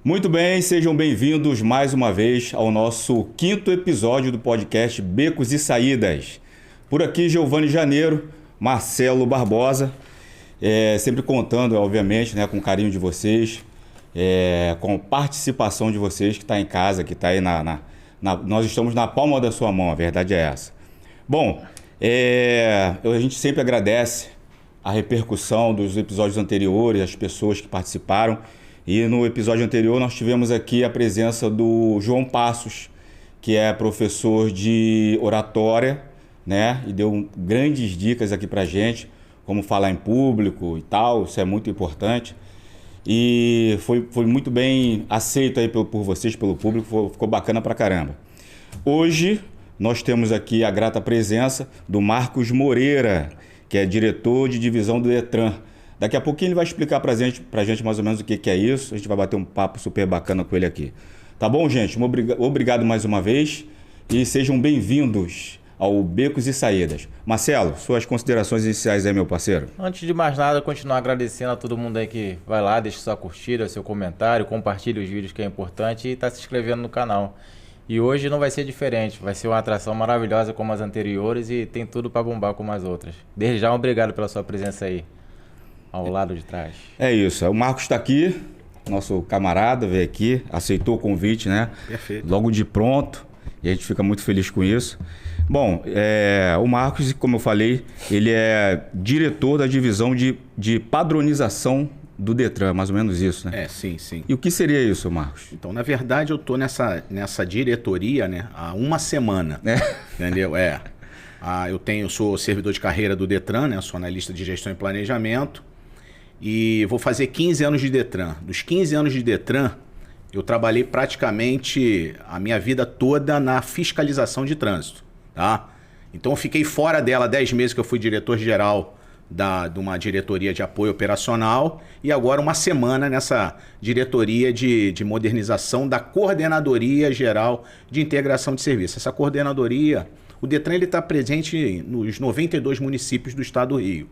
Muito bem, sejam bem-vindos mais uma vez ao nosso quinto episódio do podcast Becos e Saídas. Por aqui, Giovanni Janeiro, Marcelo Barbosa, sempre contando, obviamente, com o carinho de vocês, com a participação de vocês que está em casa, que está aí nós estamos na palma da sua mão, a verdade é essa. Bom, a gente sempre agradece a repercussão dos episódios anteriores, as pessoas que participaram. E no episódio anterior nós tivemos aqui a presença do João Passos, que é professor de oratória, e deu grandes dicas aqui pra gente, como falar em público e tal, isso é muito importante. E foi muito bem aceito aí por vocês, pelo público, ficou bacana pra caramba. Hoje nós temos aqui a grata presença do Marcos Moreira, que é diretor de divisão do Detran. Daqui a pouquinho ele vai explicar pra gente mais ou menos o que é isso. A gente vai bater um papo super bacana com ele aqui. Tá bom, gente? Obrigado mais uma vez e sejam bem-vindos ao Becos e Saídas. Marcelo, suas considerações iniciais aí, meu parceiro. Antes de mais nada, continuar agradecendo a todo mundo aí que vai lá, deixa sua curtida, seu comentário, compartilha os vídeos que é importante e tá se inscrevendo no canal. E hoje não vai ser diferente, vai ser uma atração maravilhosa como as anteriores e tem tudo para bombar como as outras. Desde já, obrigado pela sua presença aí. Ao lado de trás. É isso. O Marcos está aqui, nosso camarada, veio aqui, aceitou o convite, Perfeito. Logo de pronto. E a gente fica muito feliz com isso. Bom, o Marcos, como eu falei, ele é diretor da divisão de padronização do Detran, mais ou menos isso, né? Sim. E o que seria isso, Marcos? Então, na verdade, eu estou nessa diretoria, há uma semana. Entendeu? Eu sou servidor de carreira do Detran, sou analista de gestão e planejamento. E vou fazer 15 anos de Detran. Dos 15 anos de Detran, eu trabalhei praticamente a minha vida toda na fiscalização de trânsito. Tá? Então eu fiquei fora dela 10 meses que eu fui diretor-geral de uma diretoria de apoio operacional e agora uma semana nessa diretoria de modernização da Coordenadoria Geral de Integração de Serviços. Essa coordenadoria, o Detran está presente nos 92 municípios do estado do Rio.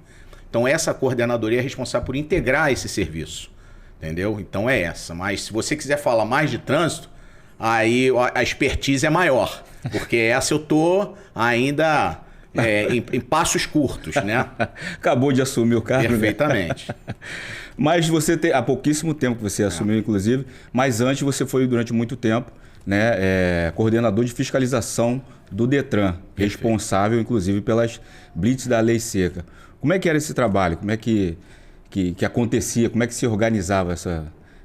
Então essa coordenadoria é responsável por integrar esse serviço, entendeu? Então é essa. Mas se você quiser falar mais de trânsito, aí a expertise é maior, porque essa eu tô ainda em passos curtos, Acabou de assumir o cargo. Perfeitamente. Mas você há pouquíssimo tempo que você assumiu, inclusive, mas antes você foi durante muito tempo, coordenador de fiscalização do Detran, responsável inclusive pelas blitz da Lei Seca. Como é que era esse trabalho? Como é que acontecia? Como é que se organizava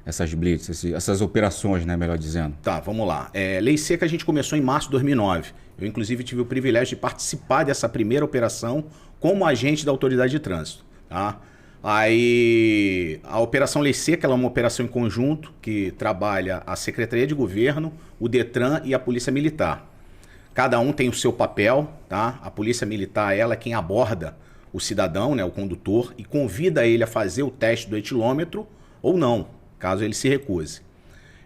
essas blitz, essas operações, melhor dizendo? Tá, vamos lá. Lei Seca a gente começou em março de 2009. Eu, inclusive, tive o privilégio de participar dessa primeira operação como agente da Autoridade de Trânsito. Tá? Aí, a Operação Lei Seca ela é uma operação em conjunto que trabalha a Secretaria de Governo, o Detran e a Polícia Militar. Cada um tem o seu papel. Tá? A Polícia Militar ela é quem aborda o cidadão, o condutor, e convida ele a fazer o teste do etilômetro ou não, caso ele se recuse.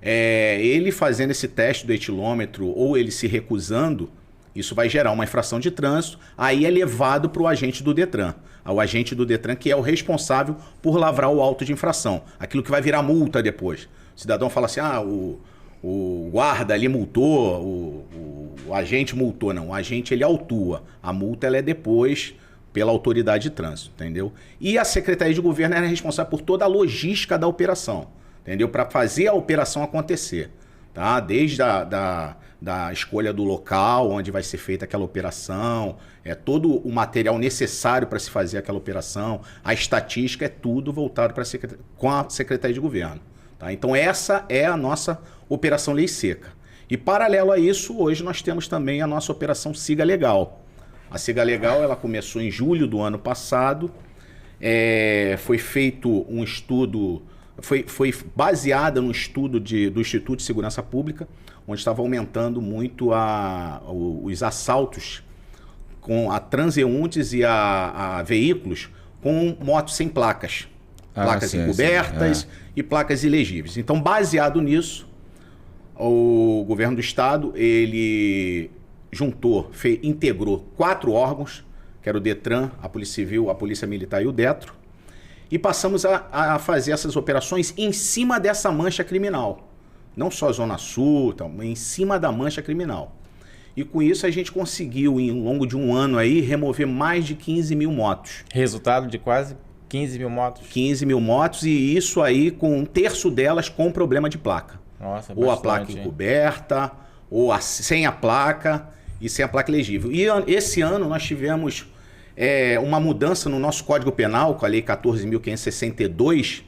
Ele fazendo esse teste do etilômetro ou ele se recusando, isso vai gerar uma infração de trânsito, aí é levado para o agente do Detran. O agente do Detran que é o responsável por lavrar o auto de infração, aquilo que vai virar multa depois. O cidadão fala assim, o guarda ali multou, o agente multou. Não, o agente ele autua, a multa ela é depois pela autoridade de trânsito, entendeu? E a Secretaria de Governo era responsável por toda a logística da operação, entendeu? Para fazer a operação acontecer, tá? Desde da escolha do local onde vai ser feita aquela operação, todo o material necessário para se fazer aquela operação, a estatística, tudo voltado com a Secretaria de Governo. Tá? Então essa é a nossa Operação Lei Seca. E paralelo a isso, hoje nós temos também a nossa Operação Siga Legal. A Siga Legal ela começou em julho do ano passado, foi feito um estudo, foi baseada no estudo do Instituto de Segurança Pública, onde estava aumentando muito os assaltos a transeuntes e a veículos com motos sem placas. Placas encobertas e placas ilegíveis. Então, baseado nisso, o governo do estado, ele integrou 4 órgãos, que era o Detran, a Polícia Civil, a Polícia Militar e o Detro, e passamos a fazer essas operações em cima dessa mancha criminal. não só Zona Sul, em cima da mancha criminal. E com isso a gente conseguiu, em longo de um ano aí, remover mais de 15 mil motos. Resultado de quase 15 mil motos. 15 mil motos, e isso aí com um terço delas com problema de placa. Nossa, ou bastante, a placa encoberta, ou sem a placa e sem a placa elegível. E esse ano nós tivemos uma mudança no nosso Código Penal, com a Lei 14.562,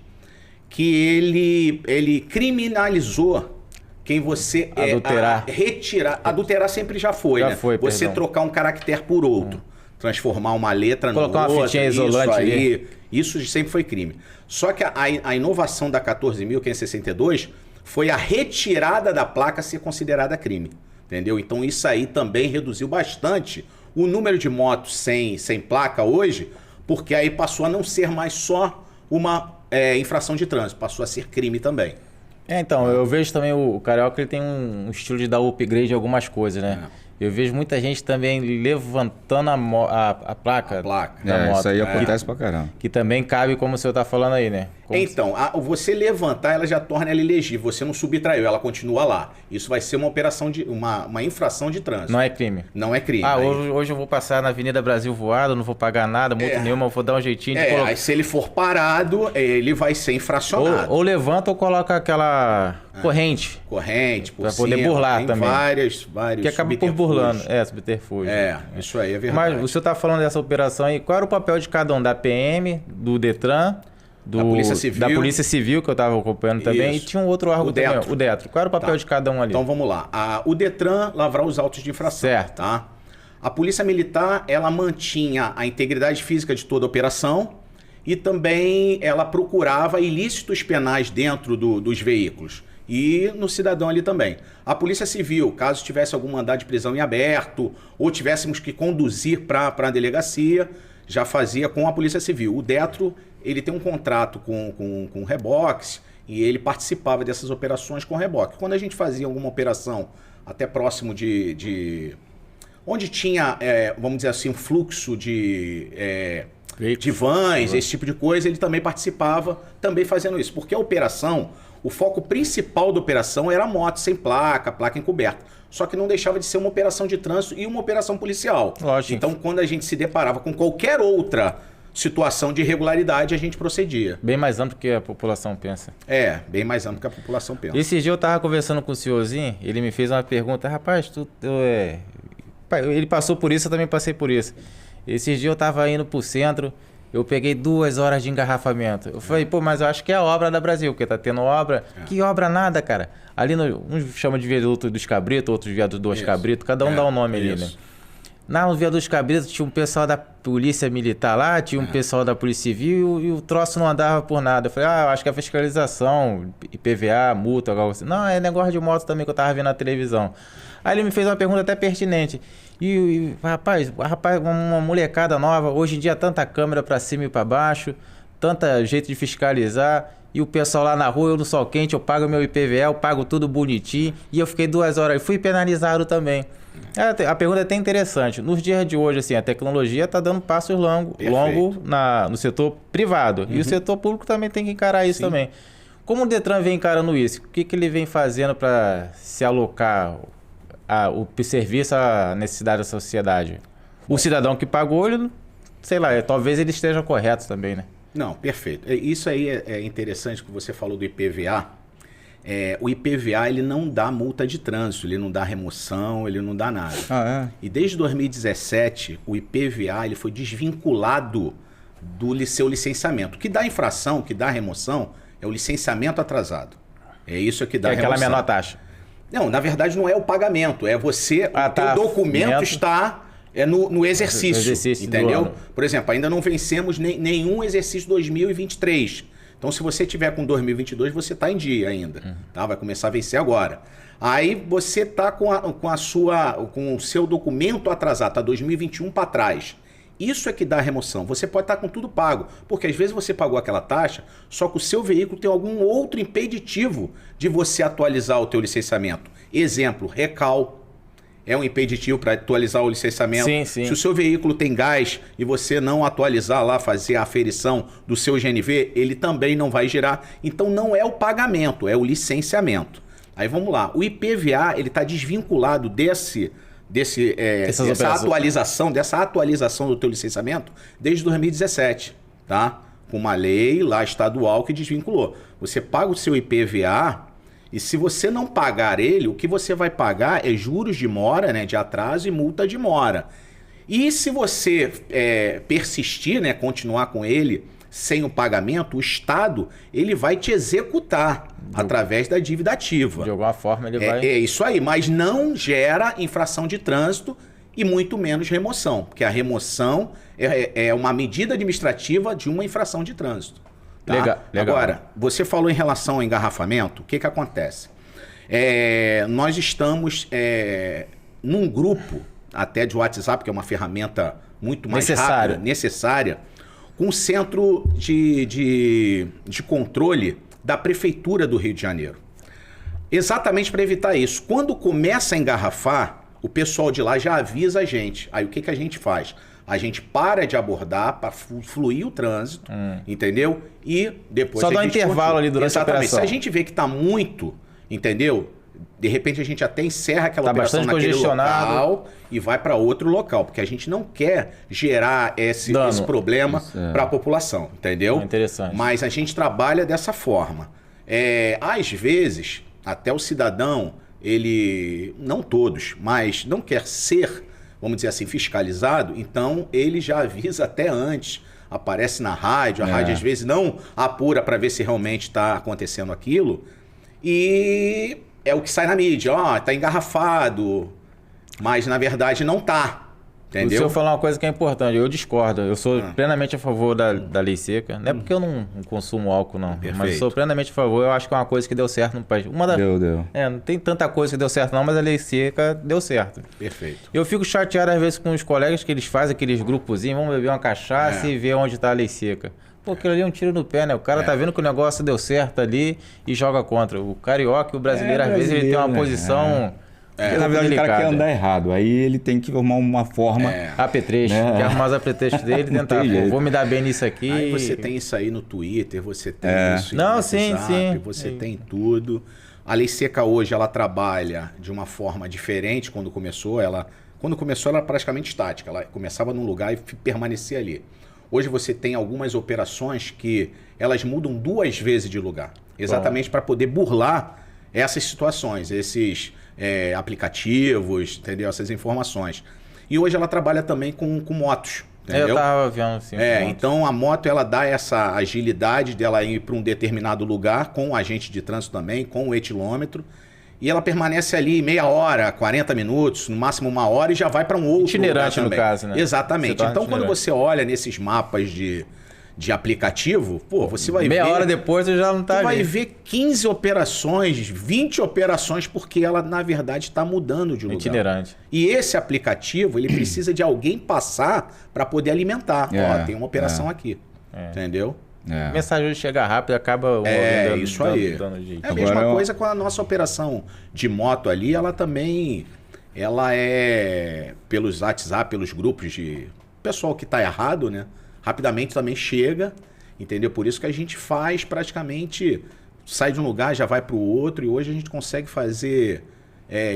que ele criminalizou quem você adulterar. Retirar. Adulterar sempre já foi, já né? Foi, você perdão. trocar um caractere por outro. Transformar uma letra Colocar outra. uma fitinha isolante ali. Isso sempre foi crime. Só que a inovação da 14.562 foi a retirada da placa ser considerada crime. Entendeu? Então isso aí também reduziu bastante o número de motos sem placa hoje, porque aí passou a não ser mais só uma infração de trânsito, passou a ser crime também. Então, eu vejo também o Carioca, ele tem um estilo de dar upgrade em algumas coisas, né? Eu vejo muita gente também levantando a placa da moto. Isso aí acontece pra caramba. Que também cabe, como o senhor tá falando aí, né? Então, você levantar, ela já torna ela ilegível. Você não subtraiu, ela continua lá. Isso vai ser uma operação de uma infração de trânsito. Não é crime. Não é crime. Hoje eu vou passar na Avenida Brasil voado, não vou pagar nada, multa nenhuma, eu vou dar um jeitinho de colocar. Aí se ele for parado, ele vai ser infracionado. Ou levanta ou coloca aquela corrente. Corrente, por pra poder burlar tem também. vários que acaba por burlando. Subterfúgio. Isso aí é verdade. Mas o senhor tá falando dessa operação aí, qual era o papel de cada um? Da PM, do Detran, da Polícia Civil, que eu estava acompanhando também, e tinha um outro órgão também, o Detro. Qual era o papel de cada um ali? Então vamos lá. O Detran lavrar os autos de infração. Certo. Tá? A Polícia Militar, ela mantinha a integridade física de toda a operação e também ela procurava ilícitos penais dentro dos veículos e no cidadão ali também. A Polícia Civil, caso tivesse algum mandado de prisão em aberto ou tivéssemos que conduzir para a delegacia, já fazia com a Polícia Civil. O Detro, ele tem um contrato com o Rebox e ele participava dessas operações com o Rebox. Quando a gente fazia alguma operação até próximo onde tinha, vamos dizer assim, um fluxo de vans, esse tipo de coisa, ele também participava, também fazendo isso. Porque a operação, o foco principal da operação era a moto sem placa encoberta. Só que não deixava de ser uma operação de trânsito e uma operação policial. Lógico. Então, quando a gente se deparava com qualquer outra situação de irregularidade, a gente procedia. Bem mais amplo que a população pensa. Bem mais amplo que a população pensa. Esse dia eu tava conversando com o senhorzinho, ele me fez uma pergunta, rapaz, ele passou por isso, eu também passei por isso. Esses dias eu tava indo pro centro, eu peguei 2 horas de engarrafamento. Eu falei, mas eu acho que é a obra da Brasil, porque tá tendo obra. Que obra nada, cara. Ali, uns chamam de viaduto dos Cabritos, outros viaduto dos Cabritos, cada um dá um nome ali, né? No viaduto dos Cabritos tinha um pessoal da Polícia Militar lá, tinha um pessoal da Polícia Civil e o troço não andava por nada. Eu falei, eu acho que é fiscalização, IPVA, multa, algo assim. Não, é negócio de moto também que eu tava vendo na televisão. Aí ele me fez uma pergunta até pertinente. Rapaz, uma molecada nova, hoje em dia tanta câmera pra cima e pra baixo, tanta jeito de fiscalizar, e o pessoal lá na rua, eu no sol quente, eu pago meu IPVA, eu pago tudo bonitinho, e eu fiquei 2 horas, fui penalizado também. A pergunta é até interessante. Nos dias de hoje, assim, a tecnologia está dando passos longos no setor privado, e o setor público também tem que encarar isso também. Como o Detran vem encarando isso? O que ele vem fazendo para se alocar o serviço à necessidade da sociedade? O cidadão que pagou, ele, sei lá, talvez ele esteja correto também, né? Não, perfeito. Isso aí é interessante que você falou do IPVA. O IPVA ele não dá multa de trânsito, ele não dá remoção, ele não dá nada. E desde 2017, o IPVA ele foi desvinculado do seu licenciamento. O que dá infração, o que dá remoção, é o licenciamento atrasado. É isso que dá remoção. Aquela menor taxa. Não, na verdade não é o pagamento, é você, o teu documento está no exercício, entendeu? Por exemplo, ainda não vencemos nenhum exercício 2023. Então, se você tiver com 2022, você está em dia ainda, tá? Vai começar a vencer agora. Aí você está com o seu documento atrasado, está 2021 para trás. Isso é que dá a remoção. Você pode estar com tudo pago, porque às vezes você pagou aquela taxa, só que o seu veículo tem algum outro impeditivo de você atualizar o teu licenciamento. Exemplo, recal. É um impeditivo para atualizar o licenciamento. Sim. Se o seu veículo tem gás e você não atualizar lá, fazer a aferição do seu GNV, ele também não vai girar. Então não é o pagamento, é o licenciamento. Aí vamos lá. O IPVA, ele está desvinculado dessa atualização do teu licenciamento desde 2017, tá? Com uma lei lá estadual que desvinculou. Você paga o seu IPVA e se você não pagar ele, o que você vai pagar é juros de mora, né, de atraso e multa de mora. E se você persistir, né, continuar com ele sem o pagamento, o Estado ele vai te executar através da dívida ativa. De alguma forma ele vai... É isso aí, mas não gera infração de trânsito e muito menos remoção, porque a remoção é uma medida administrativa de uma infração de trânsito. Tá? Legal. Agora, você falou em relação ao engarrafamento, o que acontece? Nós estamos num grupo, até de WhatsApp, que é uma ferramenta muito mais rápida, necessária, com o centro de controle da Prefeitura do Rio de Janeiro. Exatamente para evitar isso. Quando começa a engarrafar, o pessoal de lá já avisa a gente. Aí o que a gente faz? A gente para de abordar para fluir o trânsito, entendeu? E depois só dá um intervalo ali durante a operação. Se a gente vê que está muito, entendeu? De repente a gente até encerra aquela operação naquele local e vai para outro local, porque a gente não quer gerar esse problema para a população, entendeu? Interessante. Mas a gente trabalha dessa forma. Às vezes, até o cidadão, ele, não todos, mas não quer ser, vamos dizer assim, fiscalizado, então ele já avisa até antes, aparece na rádio, a rádio às vezes não apura para ver se realmente está acontecendo aquilo, e é o que sai na mídia, tá engarrafado, mas na verdade não tá, entendeu? O senhor falou uma coisa que é importante, eu discordo, eu sou plenamente a favor da lei seca, não é porque eu não consumo álcool não, mas eu sou plenamente a favor, eu acho que é uma coisa que deu certo no país. Deu. Não tem tanta coisa que deu certo não, mas a lei seca deu certo. Perfeito. Eu fico chateado às vezes com os colegas que eles fazem aqueles grupozinhos, vamos beber uma cachaça e ver onde tá a lei seca. Pô, aquilo ali é um tiro no pé, né? O cara tá vendo que o negócio deu certo ali e joga contra. O carioca e o brasileiro, às vezes, ele tem uma posição... na verdade, o cara quer andar errado. Aí ele tem que arrumar uma forma... apetrecho. Né? Quer arrumar os apetrechos dele e tentar, vou me dar bem nisso aqui. Aí você tem isso aí no Twitter, você tem isso no WhatsApp, você tem tudo. A lei seca hoje, ela trabalha de uma forma diferente quando começou. Quando começou, ela era praticamente estática. Ela começava num lugar e permanecia ali. Hoje você tem algumas operações que elas mudam 2 vezes de lugar. Exatamente para poder burlar essas situações, esses aplicativos, entendeu? Essas informações. E hoje ela trabalha também com motos. Entendeu? Eu tava vendo assim. Então a moto ela dá essa agilidade dela ir para um determinado lugar com o agente de trânsito também, com o etilômetro. E ela permanece ali meia hora, 40 minutos, no máximo 1 hora e já vai para um outro itinerante lugar também. No caso, né? Exatamente. Então quando você olha nesses mapas de aplicativo, pô, você vai ver... Meia hora depois você já não tá ali. Você vai ver 15 operações, 20 operações, porque ela, na verdade, está mudando de lugar. Itinerante. E esse aplicativo, ele precisa de alguém passar para poder alimentar. Tem uma operação aqui. Entendeu? A mensagem chega rápido, acaba isso aí. É a mesma coisa com a nossa operação de moto ali, ela também... Ela pelos WhatsApp, pelos grupos de pessoal que está errado, né? Rapidamente também chega, entendeu? Por isso que a gente faz praticamente... Sai de um lugar, já vai para o outro, e hoje a gente consegue fazer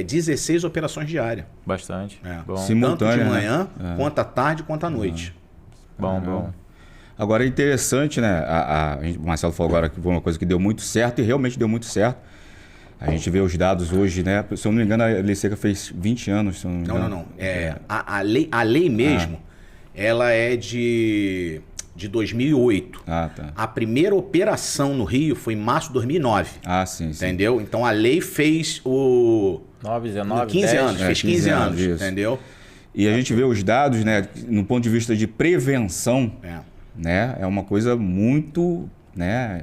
16 operações diárias. Bastante. Bom. Tanto de manhã, quanto à tarde, quanto à noite. Bom. Agora é interessante, né? O Marcelo falou agora que foi uma coisa que deu muito certo, e realmente deu muito certo. A gente vê os dados hoje, né? Se eu não me engano, a lei seca fez 20 anos. Se eu não me engano. Não. A lei mesmo, ela é de 2008. Tá. A primeira operação no Rio foi em março de 2009. Sim. Entendeu? Então a lei fez 9, 19, 15 10, anos. Fez 15 anos, isso. entendeu? E a gente vê os dados, né? No ponto de vista de prevenção, né? É uma coisa muito, né,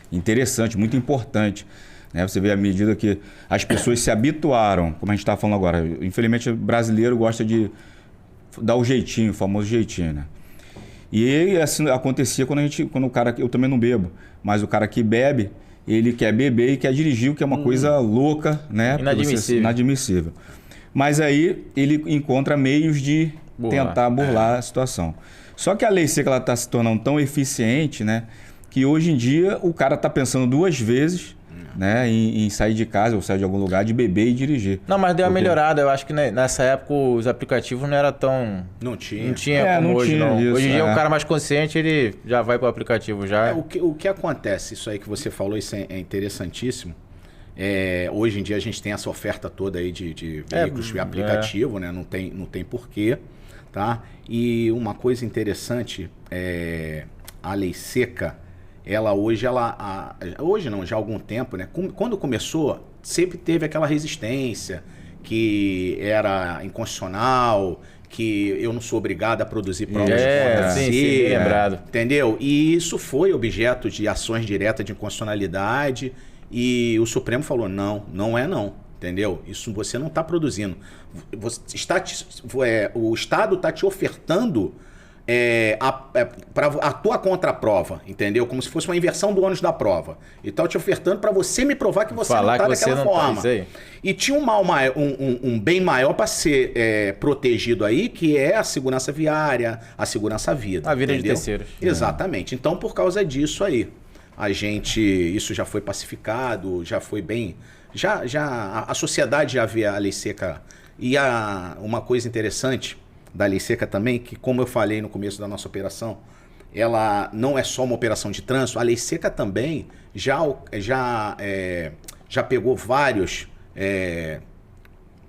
interessante, muito importante. Né? Você vê à medida que as pessoas se habituaram, como a gente estava falando agora. Infelizmente, o brasileiro gosta de dar o jeitinho, o famoso jeitinho, né? E assim acontecia quando o cara... Eu também não bebo, mas o cara que bebe, ele quer beber e quer dirigir, o que é uma coisa louca, né? Inadmissível. Mas aí ele encontra meios de tentar burlar a situação. Só que a lei seca está se tornando tão eficiente, né? Que hoje em dia o cara está pensando 2 vezes, né, em sair de casa ou sair de algum lugar, de beber e dirigir. Não, mas deu uma Porque- melhorada. Eu acho que nessa época os aplicativos não era tão... Não tinha. Não tinha como não hoje, tinha não. isso, Hoje em dia, é. o cara mais consciente, ele já vai pro aplicativo já. O que acontece, isso aí que você falou, isso é interessantíssimo. Hoje em dia a gente tem essa oferta toda aí de veículos de aplicativo, né? Não tem porquê, tá? E uma coisa interessante, a lei seca, ela hoje não, já há algum tempo, né? Quando começou, sempre teve aquela resistência que era inconstitucional, que eu não sou obrigado a produzir provas de conta sim, seca, lembrado. entendeu? E isso foi objeto de ações diretas de inconstitucionalidade e o Supremo falou, não é não, entendeu? Isso você não está produzindo. O Estado está te ofertando a tua contraprova, entendeu? Como se fosse uma inversão do ônus da prova. E tá te ofertando para você me provar que você Falar não que está você daquela não tá, forma. isso aí. E tinha um bem maior para ser protegido aí, que é a segurança viária, a segurança à vida. A vida de entendeu? terceiros. Exatamente. Então, por causa disso aí, isso já foi pacificado, já foi bem... a sociedade já vê a lei seca. E uma coisa interessante da lei seca também, que como eu falei no começo da nossa operação, ela não é só uma operação de trânsito, a lei seca também já pegou vários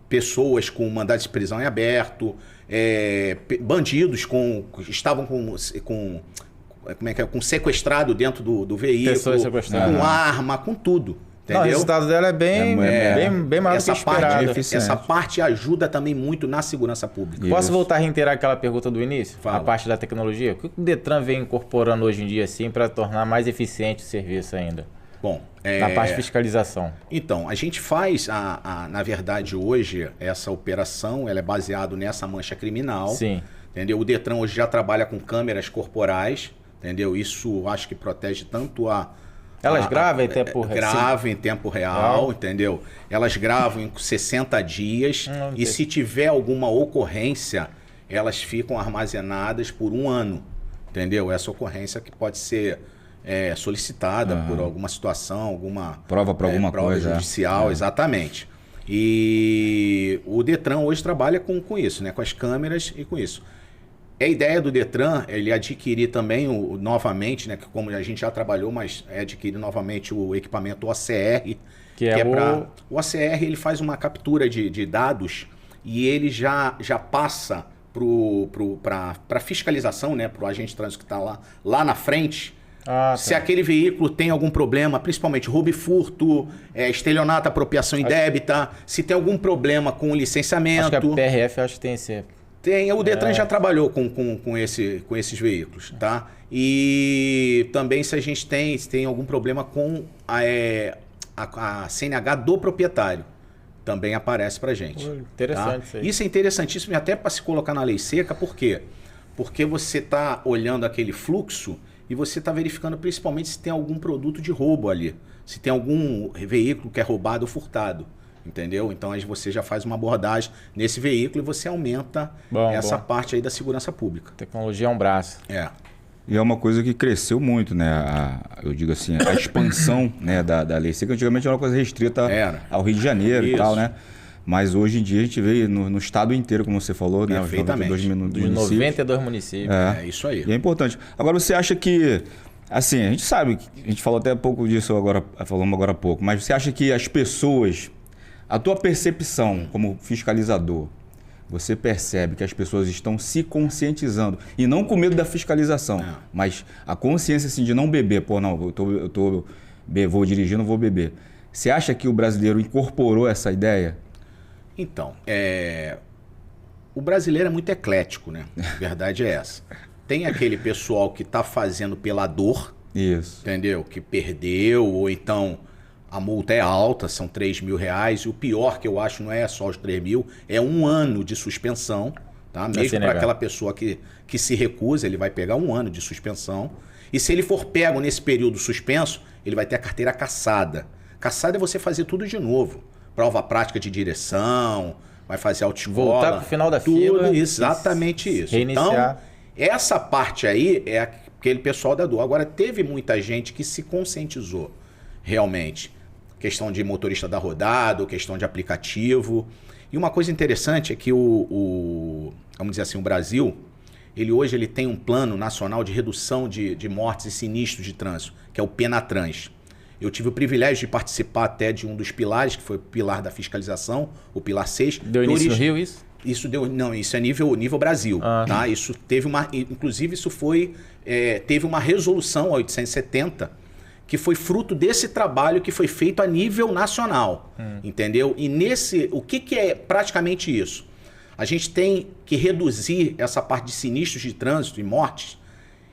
pessoas com mandado de prisão em aberto, bandidos estavam com sequestrado dentro do veículo, Pessoas sequestradas. com arma, com tudo. Não, o Entendeu? resultado dela é bem maior do que esperado. Essa parte ajuda também muito na segurança pública. Posso voltar a reiterar aquela pergunta do início? Fala. A parte da tecnologia? O que o Detran vem incorporando hoje em dia assim para tornar mais eficiente o serviço ainda? Bom, Na parte de fiscalização. então, a gente faz, na verdade, hoje, essa operação, ela é baseada nessa mancha criminal. Sim. Entendeu? O Detran hoje já trabalha com câmeras corporais, entendeu? Isso acho que protege tanto Elas gravam em tempo real? Gravam em tempo real, entendeu? Elas gravam em 60 dias e se tiver alguma ocorrência, elas ficam armazenadas por 1 ano, entendeu? Essa ocorrência que pode ser solicitada por alguma situação, alguma Prova para alguma prova coisa. judicial, exatamente. E o Detran hoje trabalha com isso, né? Com as câmeras e com isso. A ideia do Detran, ele adquirir também novamente, né, que como a gente já trabalhou, mas adquirir novamente o equipamento OCR, o OCR, ele faz uma captura de dados e ele já passa para fiscalização, né, para o agente de trânsito que está lá na frente. Se aquele veículo tem algum problema, principalmente roubo e furto, estelionato, apropriação indébita, se tem algum problema com o licenciamento. Acho que a PRF acho que tem esse. O Detran já trabalhou com esses veículos, tá? E também se a gente tem algum problema com a CNH do proprietário, também aparece pra gente. Interessante isso aí. Isso é interessantíssimo e até para se colocar na lei seca, por quê? Porque você está olhando aquele fluxo e você está verificando principalmente se tem algum produto de roubo ali, se tem algum veículo que é roubado ou furtado. Entendeu? Então aí você já faz uma abordagem nesse veículo e você aumenta essa parte aí da segurança pública. Tecnologia é um braço. E é uma coisa que cresceu muito, né? Eu digo assim, a expansão né, da lei seca, antigamente era uma coisa restrita ao Rio de Janeiro e tal, né? Mas hoje em dia a gente vê no estado inteiro, como você falou, né? Os 92 municípios. 92 municípios. É isso aí. E é importante. Agora, você acha que, assim, a gente sabe, a gente falou até um pouco disso falamos agora há pouco, mas você acha que as pessoas... A tua percepção como fiscalizador, você percebe que as pessoas estão se conscientizando e não com medo da fiscalização, mas a consciência assim, de não beber. Pô, não, vou dirigir, não vou beber. Você acha que o brasileiro incorporou essa ideia? Então, o brasileiro é muito eclético, né? A verdade é essa. Tem aquele pessoal que está fazendo pela dor, isso, entendeu? Que perdeu ou então... A multa é alta, são R$3.000. E o pior que eu acho não é só os 3 mil, é 1 ano de suspensão. Tá? Mesmo para aquela pessoa que se recusa, ele vai pegar 1 ano de suspensão. E se ele for pego nesse período suspenso, ele vai ter a carteira cassada. Cassada é você fazer tudo de novo. Prova prática de direção, vai fazer autoescola. Voltar para o final da fila. Exatamente isso. Reiniciar. Então, essa parte aí é aquele pessoal da dor. Agora, teve muita gente que se conscientizou, realmente. questão de motorista da rodada, questão de aplicativo. E uma coisa interessante é que vamos dizer assim, o Brasil, hoje ele tem um plano nacional de redução de mortes e sinistros de trânsito, que é o Penatrans. Eu tive o privilégio de participar até de um dos pilares, que foi o pilar da fiscalização, o pilar 6. Deu início no Rio, isso? Isso é nível Brasil, tá? Isso teve inclusive isso foi, teve uma resolução, a 870, que foi fruto desse trabalho que foi feito a nível nacional, entendeu? E o que é praticamente isso? A gente tem que reduzir essa parte de sinistros de trânsito e mortes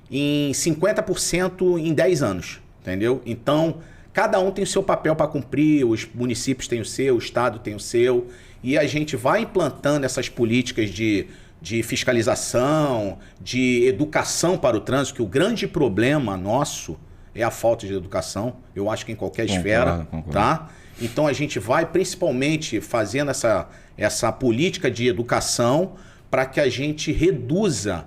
em 50% em 10 anos, entendeu? Então, cada um tem o seu papel para cumprir, os municípios têm o seu, o estado tem o seu, e a gente vai implantando essas políticas de fiscalização, de educação para o trânsito, que o grande problema nosso é a falta de educação, eu acho que em qualquer esfera, tá? Então a gente vai principalmente fazendo essa política de educação para que a gente reduza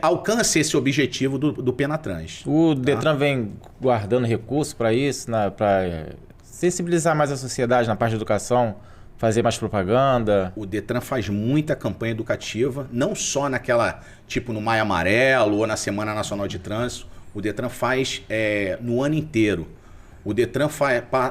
alcance esse objetivo do Penatrans. O Detran vem guardando recursos para isso, para sensibilizar mais a sociedade na parte de educação, fazer mais propaganda. O Detran faz muita campanha educativa, não só naquela, tipo no Maio Amarelo ou na Semana Nacional de Trânsito. O Detran faz no ano inteiro. O Detran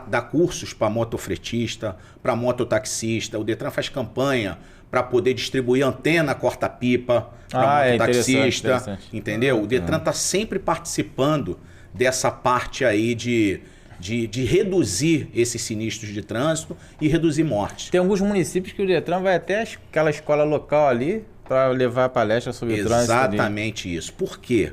dá cursos para motofretista, para mototaxista. O Detran faz campanha para poder distribuir antena corta-pipa para mototaxista. Interessante. Entendeu? O Detran está sempre participando dessa parte aí de reduzir esses sinistros de trânsito e reduzir mortes. Tem alguns municípios que o Detran vai até aquela escola local ali para levar palestra sobre o trânsito. Exatamente isso. Por quê?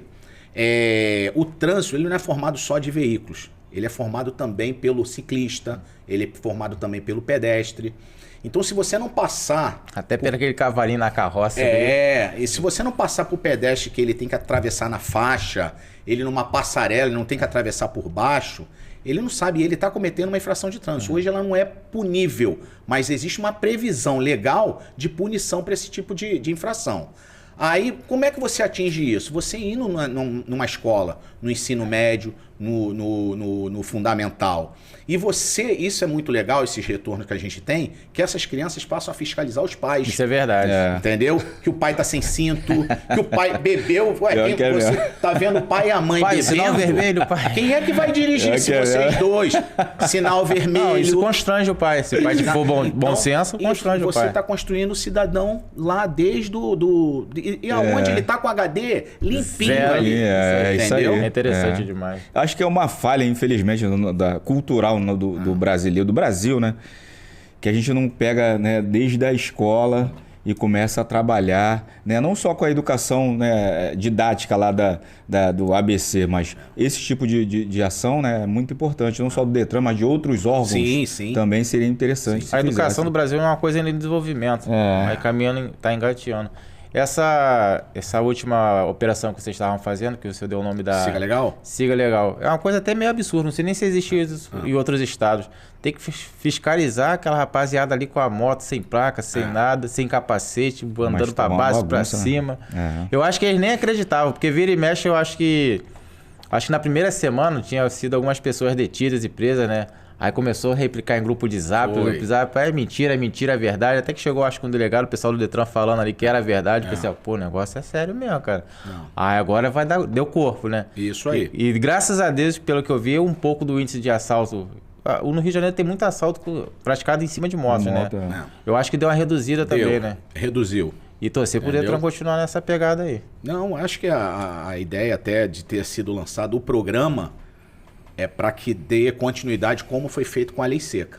O trânsito ele não é formado só de veículos. Ele é formado também pelo ciclista, ele é formado também pelo pedestre. Então, se você não passar... Até pelo aquele cavalinho na carroça. E se você não passar por pedestre que ele tem que atravessar na faixa, ele numa passarela, ele não tem que atravessar por baixo, ele não sabe, ele está cometendo uma infração de trânsito. Hoje ela não é punível, mas existe uma previsão legal de punição para esse tipo de infração. Aí, como é que você atinge isso? Você indo numa escola, no ensino médio, no fundamental. E isso é muito legal, esses retornos que a gente tem, que essas crianças passam a fiscalizar os pais. Isso é verdade. Entendeu? Que o pai tá sem cinto, que o pai bebeu. Você tá vendo o pai e a mãe bebendo. Sinal vermelho, pai. Quem é que vai dirigir se vocês dois? Sinal vermelho. Não, isso constrange o pai. Se o pai for bom senso, constrange o pai. Você está construindo o cidadão lá desde aonde ele tá com HD limpinho ali. Entendeu? É interessante demais. Acho que é uma falha, infelizmente, cultural do brasileiro, do Brasil, né? Que a gente não pega, né, desde a escola e começa a trabalhar, né, não só com a educação, né, didática lá do ABC, mas esse tipo de ação, né, é muito importante, não só do Detran, mas de outros órgãos. Sim. Também seria interessante. A educação do Brasil é uma coisa em desenvolvimento, vai caminhando, está engateando. Essa última operação que vocês estavam fazendo, que você deu o nome da... Siga Legal? Siga Legal. É uma coisa até meio absurda, não sei nem se existe isso em outros estados. Tem que fiscalizar aquela rapaziada ali com a moto, sem placa, sem nada, sem capacete, andando para baixo, para cima. Eu acho que eles nem acreditavam, porque vira e mexe, eu acho que na primeira semana tinha sido algumas pessoas detidas e presas, né? Aí começou a replicar em grupo de zap, é mentira, é verdade. Até que chegou, acho que um delegado, o pessoal do Detran falando ali que era verdade. Pensei, pô, o negócio é sério mesmo, cara. Aí agora deu corpo, né? Isso aí. E graças a Deus, pelo que eu vi, um pouco do índice de assalto. No Rio de Janeiro tem muito assalto praticado em cima de moto, né? Eu acho que deu uma reduzida também, né? Reduziu. E torcer pro Detran continuar nessa pegada aí. Não, acho que a ideia até de ter sido lançado o programa é para que dê continuidade como foi feito com a Lei Seca.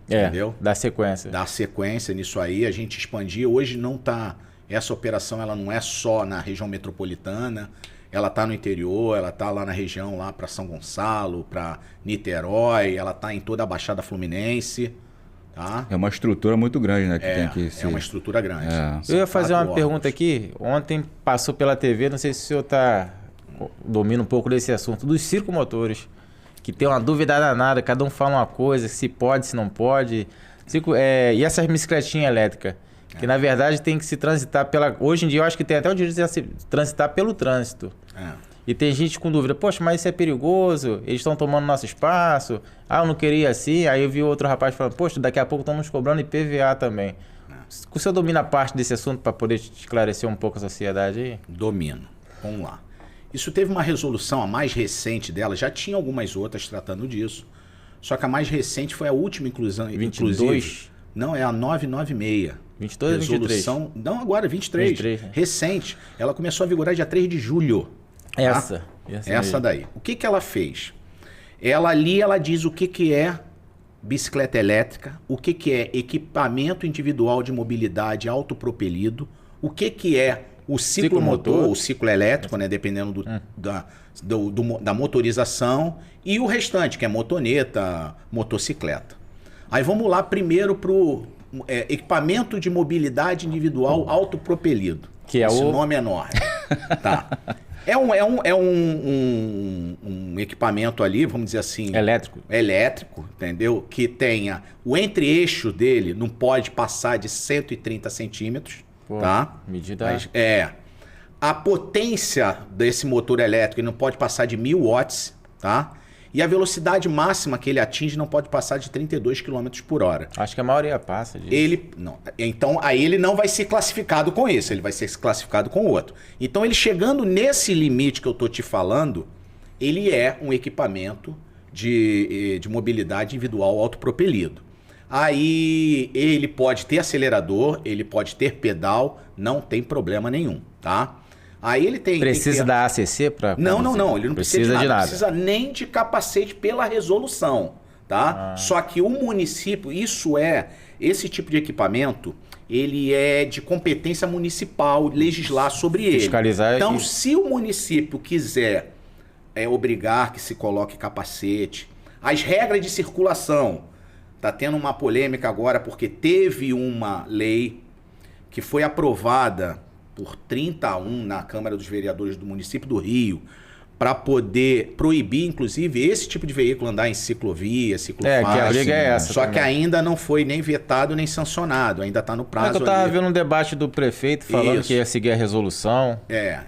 Entendeu? Dá sequência. Dá sequência nisso aí, a gente expandir. Hoje não tá... Essa operação ela não é só na região metropolitana, ela tá no interior, ela tá lá na região, lá para São Gonçalo, para Niterói, ela tá em toda a Baixada Fluminense. Tá? É uma estrutura muito grande, né? Que tem que ser... É uma estrutura grande. Eu ia fazer uma pergunta aqui. Ontem passou pela TV, não sei se o senhor domina um pouco desse assunto, dos circomotores. Que tem uma dúvida danada, cada um fala uma coisa, se pode, se não pode. E essas bicicletinhas elétricas, que na verdade tem que se transitar pela... Hoje em dia eu acho que tem até o direito de se transitar pelo trânsito. E tem gente com dúvida, poxa, mas isso é perigoso, eles estão tomando nosso espaço, eu não queria ir assim. Aí eu vi outro rapaz falando, poxa, daqui a pouco estão nos cobrando IPVA também. O senhor domina parte desse assunto para poder esclarecer um pouco a sociedade aí? Domino. Vamos lá. Isso teve uma resolução, a mais recente dela, já tinha algumas outras tratando disso, só que a mais recente foi a última inclusão. 22? Inclusive, não, é a 996. 22 ou 23? Resolução, não, agora, 23. 23, né? Recente. Ela começou a vigorar dia 3 de julho. Essa Essa daí. O que ela fez? Ela diz o que é bicicleta elétrica, o que é equipamento individual de mobilidade autopropelido, o que é o ciclomotor, ou ciclo elétrico, né, dependendo da motorização, e o restante, que é motoneta, motocicleta. Aí vamos lá primeiro para o equipamento de mobilidade individual autopropelido. Que é esse nome é enorme. Tá. É um equipamento ali, vamos dizer assim... Elétrico, entendeu? Que tenha... O entre-eixo dele não pode passar de 130 centímetros, tá? Medida... Mas, a potência desse motor elétrico não pode passar de 1000 watts, tá? E a velocidade máxima que ele atinge não pode passar de 32 km por hora. Acho que a maioria passa disso. Então, aí ele não vai ser classificado com esse, ele vai ser classificado com outro. Então, ele chegando nesse limite que eu tô te falando, ele é um equipamento de mobilidade individual autopropelido. Aí, ele pode ter acelerador, ele pode ter pedal, não tem problema nenhum, tá? Aí ele precisa da ACC para... Não, ele não precisa de nada. Não precisa nem de capacete pela resolução, tá? Só que o município, esse tipo de equipamento, ele é de competência municipal legislar sobre ele. Fiscalizar. Então, se o município quiser obrigar que se coloque capacete, as regras de circulação, tá tendo uma polêmica agora porque teve uma lei que foi aprovada por 30-1 na Câmara dos Vereadores do município do Rio, para poder proibir, inclusive, esse tipo de veículo andar em ciclovia, ciclofaixa. Que a briga é essa. Só que ainda não foi nem vetado nem sancionado, ainda está no prazo. Eu estava vendo um debate do prefeito falando que ia seguir a resolução.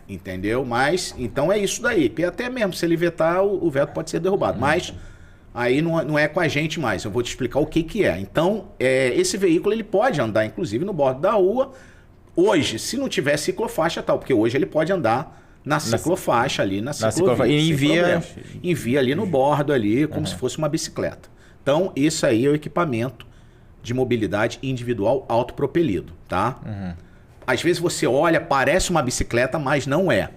Entendeu? Mas, então é isso daí. Até mesmo se ele vetar, o veto pode ser derrubado. Mas aí não é com a gente mais. Eu vou te explicar o que é. Então, esse veículo ele pode andar, inclusive, no bordo da rua. Hoje, se não tiver ciclofaixa tal, porque hoje ele pode andar na ciclofaixa ali, na ciclovia. E envia ali no bordo ali, como se fosse uma bicicleta. Então, isso aí é o equipamento de mobilidade individual autopropelido, tá? Às vezes você olha, parece uma bicicleta, mas não é.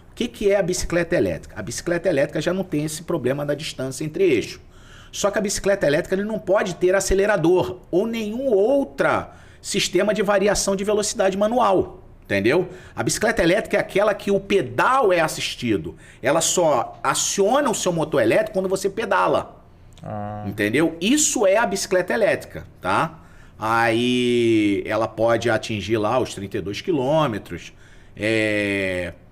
O que é a bicicleta elétrica? A bicicleta elétrica já não tem esse problema da distância entre eixos. Só que a bicicleta elétrica ele não pode ter acelerador ou nenhum outra sistema de variação de velocidade manual, entendeu? A bicicleta elétrica é aquela que o pedal é assistido. Ela só aciona o seu motor elétrico quando você pedala, entendeu? Isso é a bicicleta elétrica, tá? Aí ela pode atingir lá os 32 quilômetros,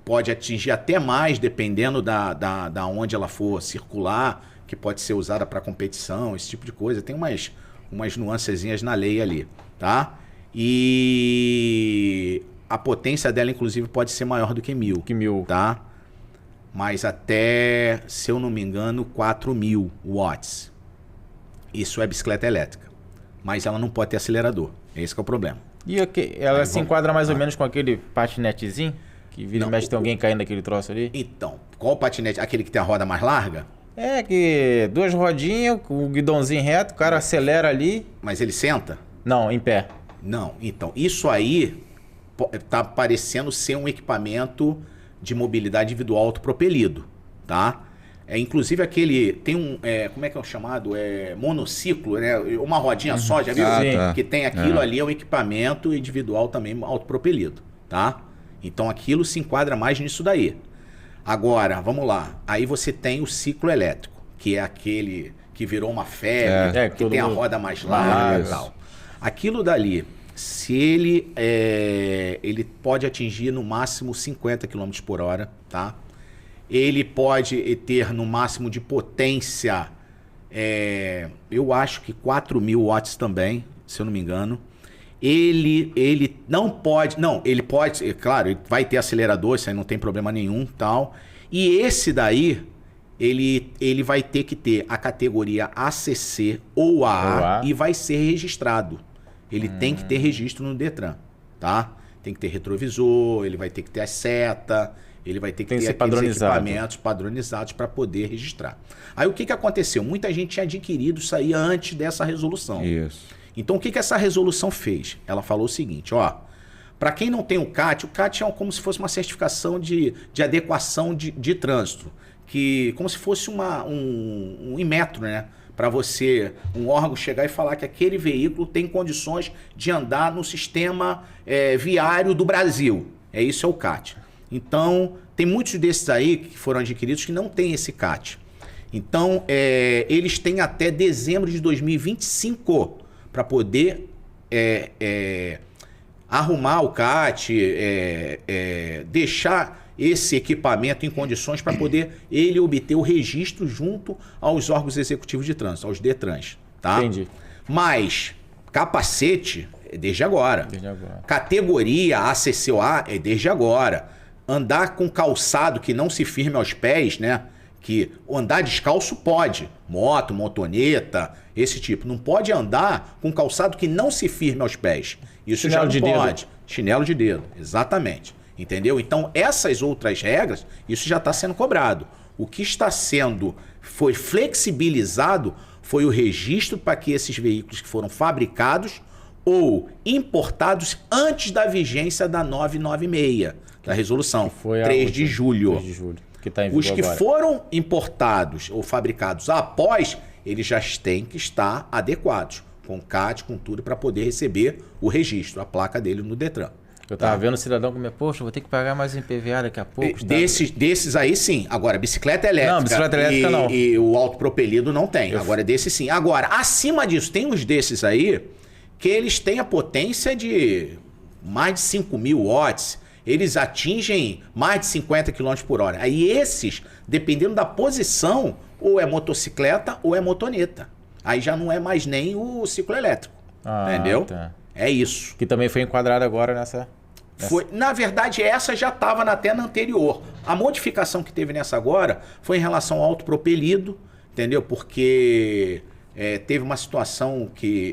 pode atingir até mais, dependendo da onde ela for circular, que pode ser usada para competição, esse tipo de coisa. Tem umas nuancezinhas na lei ali, tá? E a potência dela, inclusive, pode ser maior do que 1000. Tá? Mas até, se eu não me engano, 4000 watts. Isso é bicicleta elétrica. Mas ela não pode ter acelerador. Esse que é o problema. E ela se enquadra mais ou menos com aquele patinetezinho? Que vira e mexe, tem alguém caindo naquele troço ali? Então, qual patinete? Aquele que tem a roda mais larga? Que 2 rodinhas, com o guidãozinho reto, o cara acelera ali. Mas ele senta? Não, em pé. Não, então, isso aí tá parecendo ser um equipamento de mobilidade individual autopropelido, tá? Inclusive aquele, tem como é que é o chamado? Monociclo, né? Uma rodinha só, já viu? Que tem aquilo ali, é um equipamento individual também autopropelido, tá? Então aquilo se enquadra mais nisso daí. Agora, vamos lá, aí você tem o ciclo elétrico, que é aquele que virou uma febre, que tem a roda mais larga e tal. Aquilo dali, se ele pode atingir no máximo 50 km por hora, tá? Ele pode ter no máximo de potência, eu acho que 4000 watts também, se eu não me engano. Ele não pode, ele pode, claro, ele vai ter acelerador, isso aí não tem problema nenhum, tal. E esse daí, ele vai ter que ter a categoria ACC ou AA e vai ser registrado. Ele tem que ter registro no Detran, tá? Tem que ter retrovisor, ele vai ter que ter a seta, ele vai ter que ter aqueles equipamentos padronizados para poder registrar. Aí o que aconteceu? Muita gente tinha adquirido isso aí antes dessa resolução. Isso. Então o que essa resolução fez? Ela falou o seguinte, ó, para quem não tem o CAT é como se fosse uma certificação de adequação de trânsito, que como se fosse um Inmetro, né? Para você, um órgão chegar e falar que aquele veículo tem condições de andar no sistema viário do Brasil. Isso é o CAT. Então, tem muitos desses aí que foram adquiridos que não tem esse CAT. Então, eles têm até dezembro de 2025 para poder arrumar o CAT, deixar esse equipamento em condições para poder ele obter o registro junto aos órgãos executivos de trânsito, aos DETRANs, tá? Entendi. Mas capacete é desde agora. Desde agora. Categoria ACCOA é desde agora. Andar com calçado que não se firme aos pés, né? Que andar descalço pode. Moto, motoneta, esse tipo. Não pode andar com calçado que não se firme aos pés. Isso já não pode. Chinelo de dedo, exatamente. Entendeu? Então, essas outras regras, isso já está sendo cobrado. O que foi flexibilizado foi o registro para que esses veículos que foram fabricados ou importados antes da vigência da 996, da resolução, 3 de julho. 3 de julho, que está em vigor Os que agora. foram importados ou fabricados após, eles já têm que estar adequados, com CAT, com tudo, para poder receber o registro, a placa dele no Detran. Eu tava vendo o cidadão comer, poxa, vou ter que pagar mais IPVA daqui a pouco. Desses aí sim. Agora, bicicleta elétrica. Não, bicicleta elétrica não. E o autopropelido não tem. Agora, desse sim. Agora, acima disso, tem uns desses aí que eles têm a potência de mais de 5.000 watts. Eles atingem mais de 50 km por hora. Aí esses, dependendo da posição, ou é motocicleta ou é motoneta. Aí já não é mais nem o ciclo elétrico. Entendeu? Tá. É isso. Que também foi enquadrado agora nessa... Na verdade, essa já estava até na anterior. A modificação que teve nessa agora foi em relação ao autopropelido, entendeu? Porque teve uma situação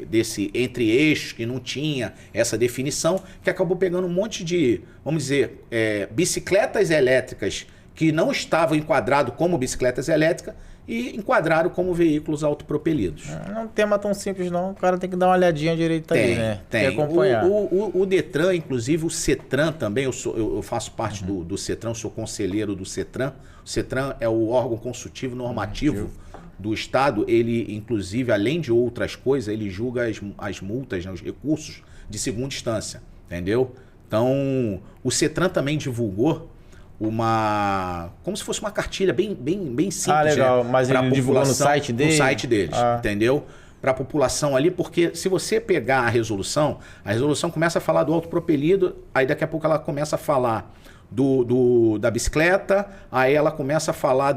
desse entre eixos que não tinha essa definição, que acabou pegando um monte de, vamos dizer, bicicletas elétricas que não estavam enquadrados como bicicletas elétricas e enquadraram como veículos autopropelidos. Não é um tema tão simples não, o cara tem que dar uma olhadinha direito aí, né? Tem que acompanhar. O Detran, inclusive o CETRAN também, eu faço parte do CETRAN, sou conselheiro do CETRAN. O CETRAN é o órgão consultivo normativo do Estado. Ele, inclusive, além de outras coisas, ele julga as multas, né, os recursos de segunda instância, entendeu? Então, o CETRAN também divulgou como se fosse uma cartilha bem simples. Ah, legal. Mas ele divulgou no site dele? No site deles, entendeu? Para a população ali, porque se você pegar a resolução começa a falar do autopropelido, aí daqui a pouco ela começa a falar da bicicleta, aí ela começa a falar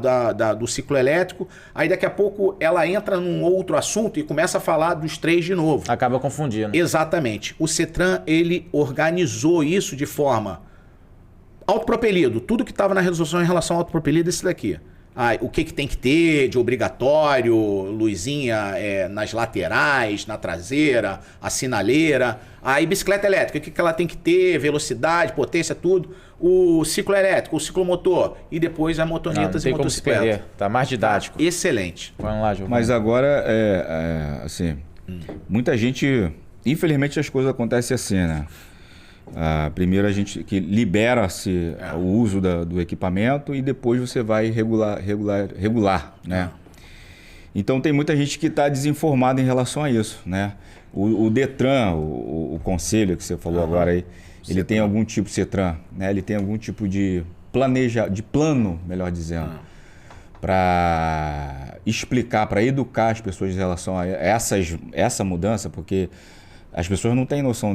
do ciclo elétrico, aí daqui a pouco ela entra num outro assunto e começa a falar dos 3 de novo. Acaba confundindo. Exatamente. O CETRAN, ele organizou isso de forma... Autopropelido, tudo que estava na resolução em relação ao autopropelido é esse daqui. O que tem que ter de obrigatório, luzinha nas laterais, na traseira, a sinaleira. Aí bicicleta elétrica, o que ela tem que ter, velocidade, potência, tudo. O ciclo elétrico, o ciclomotor e depois as motonetas e motocicletas. Tá mais didático. Excelente. Vamos lá, Giovanni. Mas agora, assim, muita gente... Infelizmente as coisas acontecem assim, né? Primeiro a gente que libera-se o uso do equipamento e depois você vai regular, né? Então tem muita gente que está desinformada em relação a isso, né? O Detran, o conselho que você falou agora aí, ele tem algum tipo, CETRAN, né? Ele tem algum tipo de plano, melhor dizendo, para explicar, para educar as pessoas em relação a essa mudança, porque as pessoas não têm noção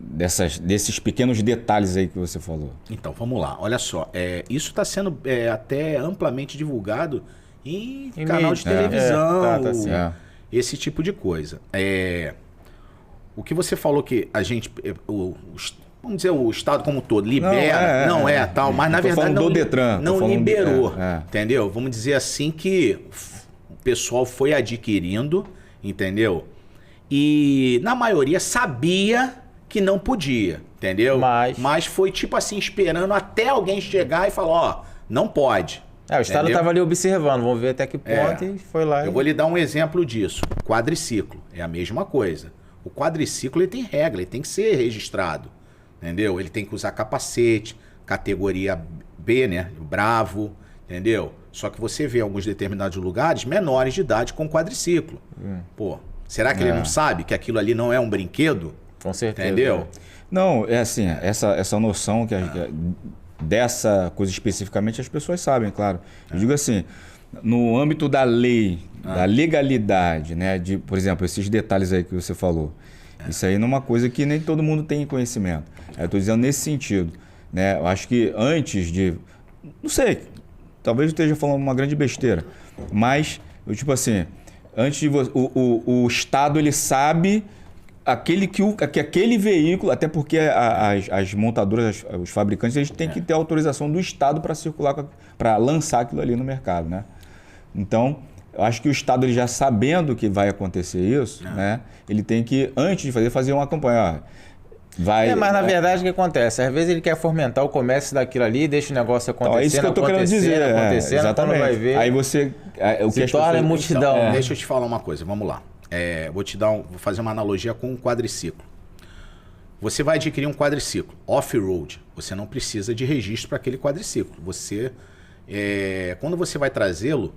desses pequenos detalhes aí que você falou. Então, vamos lá. Olha só. Isso está sendo até amplamente divulgado em canal de televisão, esse tipo de coisa. O que você falou que a gente... vamos dizer, o Estado como um todo, libera, tal, mas na verdade do Detran, não liberou, entendeu? Vamos dizer assim que o pessoal foi adquirindo, entendeu? E na maioria sabia que não podia, entendeu? Mas foi tipo assim, esperando até alguém chegar e falar, ó, não pode. O Estado estava ali observando, vamos ver até que ponto, e foi lá. Eu vou lhe dar um exemplo disso. Quadriciclo, é a mesma coisa. O quadriciclo ele tem regra, ele tem que ser registrado, entendeu? Ele tem que usar capacete, categoria B, né? Bravo, entendeu? Só que você vê em alguns determinados lugares menores de idade com quadriciclo. Pô, será que ele não sabe que aquilo ali não é um brinquedo? Com certeza. Entendeu? Não, é assim, essa noção que dessa coisa especificamente as pessoas sabem, claro. Eu digo assim, no âmbito da lei, da legalidade, né? De, por exemplo, esses detalhes aí que você falou. Isso aí não é uma coisa que nem todo mundo tem conhecimento. Eu estou dizendo nesse sentido, né? Eu acho que antes de... Não sei, talvez eu esteja falando uma grande besteira, mas, tipo assim, antes de o Estado, ele sabe... aquele veículo, até porque as montadoras, os fabricantes, eles têm que ter autorização do Estado para circular, para lançar aquilo ali no mercado, né? Então, eu acho que o Estado, ele já sabendo que vai acontecer isso, né? Ele tem que, antes de fazer uma campanha. Mas na verdade o que acontece? Às vezes ele quer fomentar o comércio daquilo ali, deixa o negócio acontecendo, é isso que eu tô querendo dizer. Exatamente. Vai ver, aí você... o que se torna multidão. Então, deixa eu te falar uma coisa, vamos lá. Vou fazer uma analogia com um quadriciclo. Você vai adquirir um quadriciclo off-road. Você não precisa de registro para aquele quadriciclo. Quando você vai trazê-lo,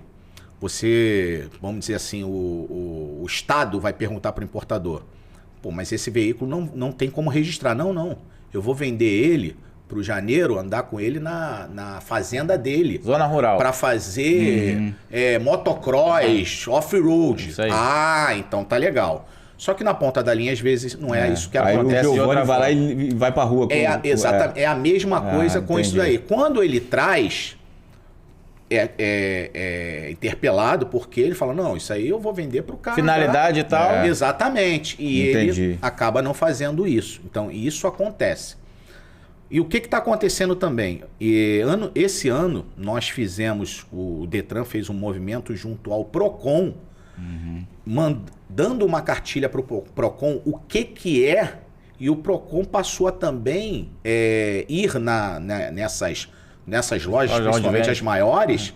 vamos dizer assim, o Estado vai perguntar para o importador: pô, mas esse veículo não tem como registrar. Não. Eu vou vender ele para o Janeiro, andar com ele na fazenda dele. Zona rural. Para fazer motocross, off-road. Então tá legal. Só que na ponta da linha, às vezes, não é isso que acontece. Aí o Giovanni vai lá e vai pra rua. Exatamente. É a mesma coisa com isso daí. Quando ele traz, interpelado, porque ele fala, não, isso aí eu vou vender pro cara. Finalidade e tal. Exatamente. E ele acaba não fazendo isso. Então, isso acontece. E o que está acontecendo também? Esse ano, nós o Detran fez um movimento junto ao PROCON, dando uma cartilha para o PROCON o que é, e o PROCON passou a também ir nessas lojas, principalmente as maiores,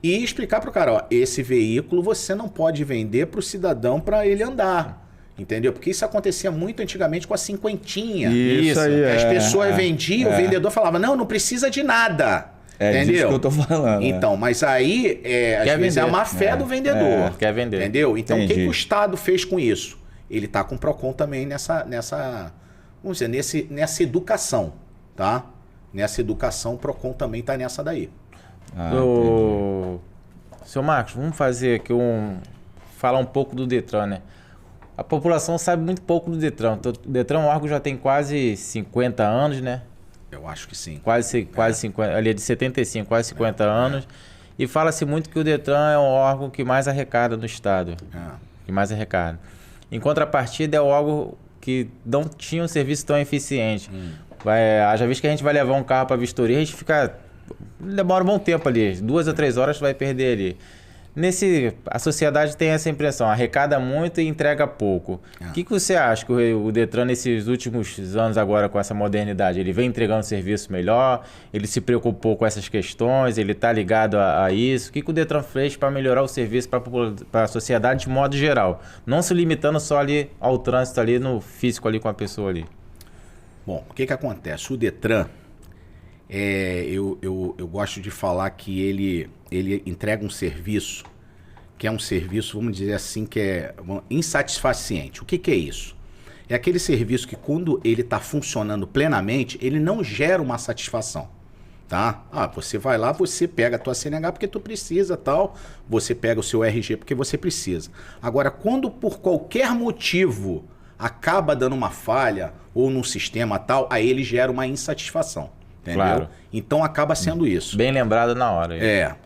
e explicar para o cara, ó, esse veículo você não pode vender para o cidadão para ele andar. Entendeu? Porque isso acontecia muito antigamente com a cinquentinha. Isso aí. As pessoas vendiam, o vendedor falava, não precisa de nada. Entendeu? Disso que eu tô falando. Então, mas aí, às vezes, é a má fé do vendedor. Quer vender. Entendeu? Então, o que o Estado fez com isso? Ele tá com o PROCON também vamos dizer, nessa educação, tá? Nessa educação, o PROCON também tá nessa daí. Seu Marcos, vamos fazer aqui falar um pouco do Detran, né? A população sabe muito pouco do Detran. O Detran, o órgão já tem quase 50 anos, né? Eu acho que sim. Quase 50, ali é de 75, quase 50 anos. E fala-se muito que o Detran é o órgão que mais arrecada no estado. Que mais arrecada. Em contrapartida, é o órgão que não tinha um serviço tão eficiente. Já visto que a gente vai levar um carro para vistoria, a gente demora um bom tempo ali. 2 a 3 horas vai perder ali. A sociedade tem essa impressão, arrecada muito e entrega pouco. O que você acha que o Detran, nesses últimos anos agora com essa modernidade, ele vem entregando um serviço melhor, ele se preocupou com essas questões, ele está ligado a isso? O que o Detran fez para melhorar o serviço para a sociedade de modo geral? Não se limitando só ali ao trânsito ali no físico ali com a pessoa ali. Bom, o que acontece? O Detran, eu gosto de falar que ele entrega um serviço que é um serviço, vamos dizer assim, que é insatisfaciente. O que é isso? É aquele serviço que quando ele está funcionando plenamente, ele não gera uma satisfação. Tá? Você vai lá, você pega a tua CNH porque tu precisa, tal. Você pega o seu RG porque você precisa. Agora, quando por qualquer motivo acaba dando uma falha ou num sistema tal, aí ele gera uma insatisfação. Entendeu? Claro. Então acaba sendo isso. Bem lembrado na hora.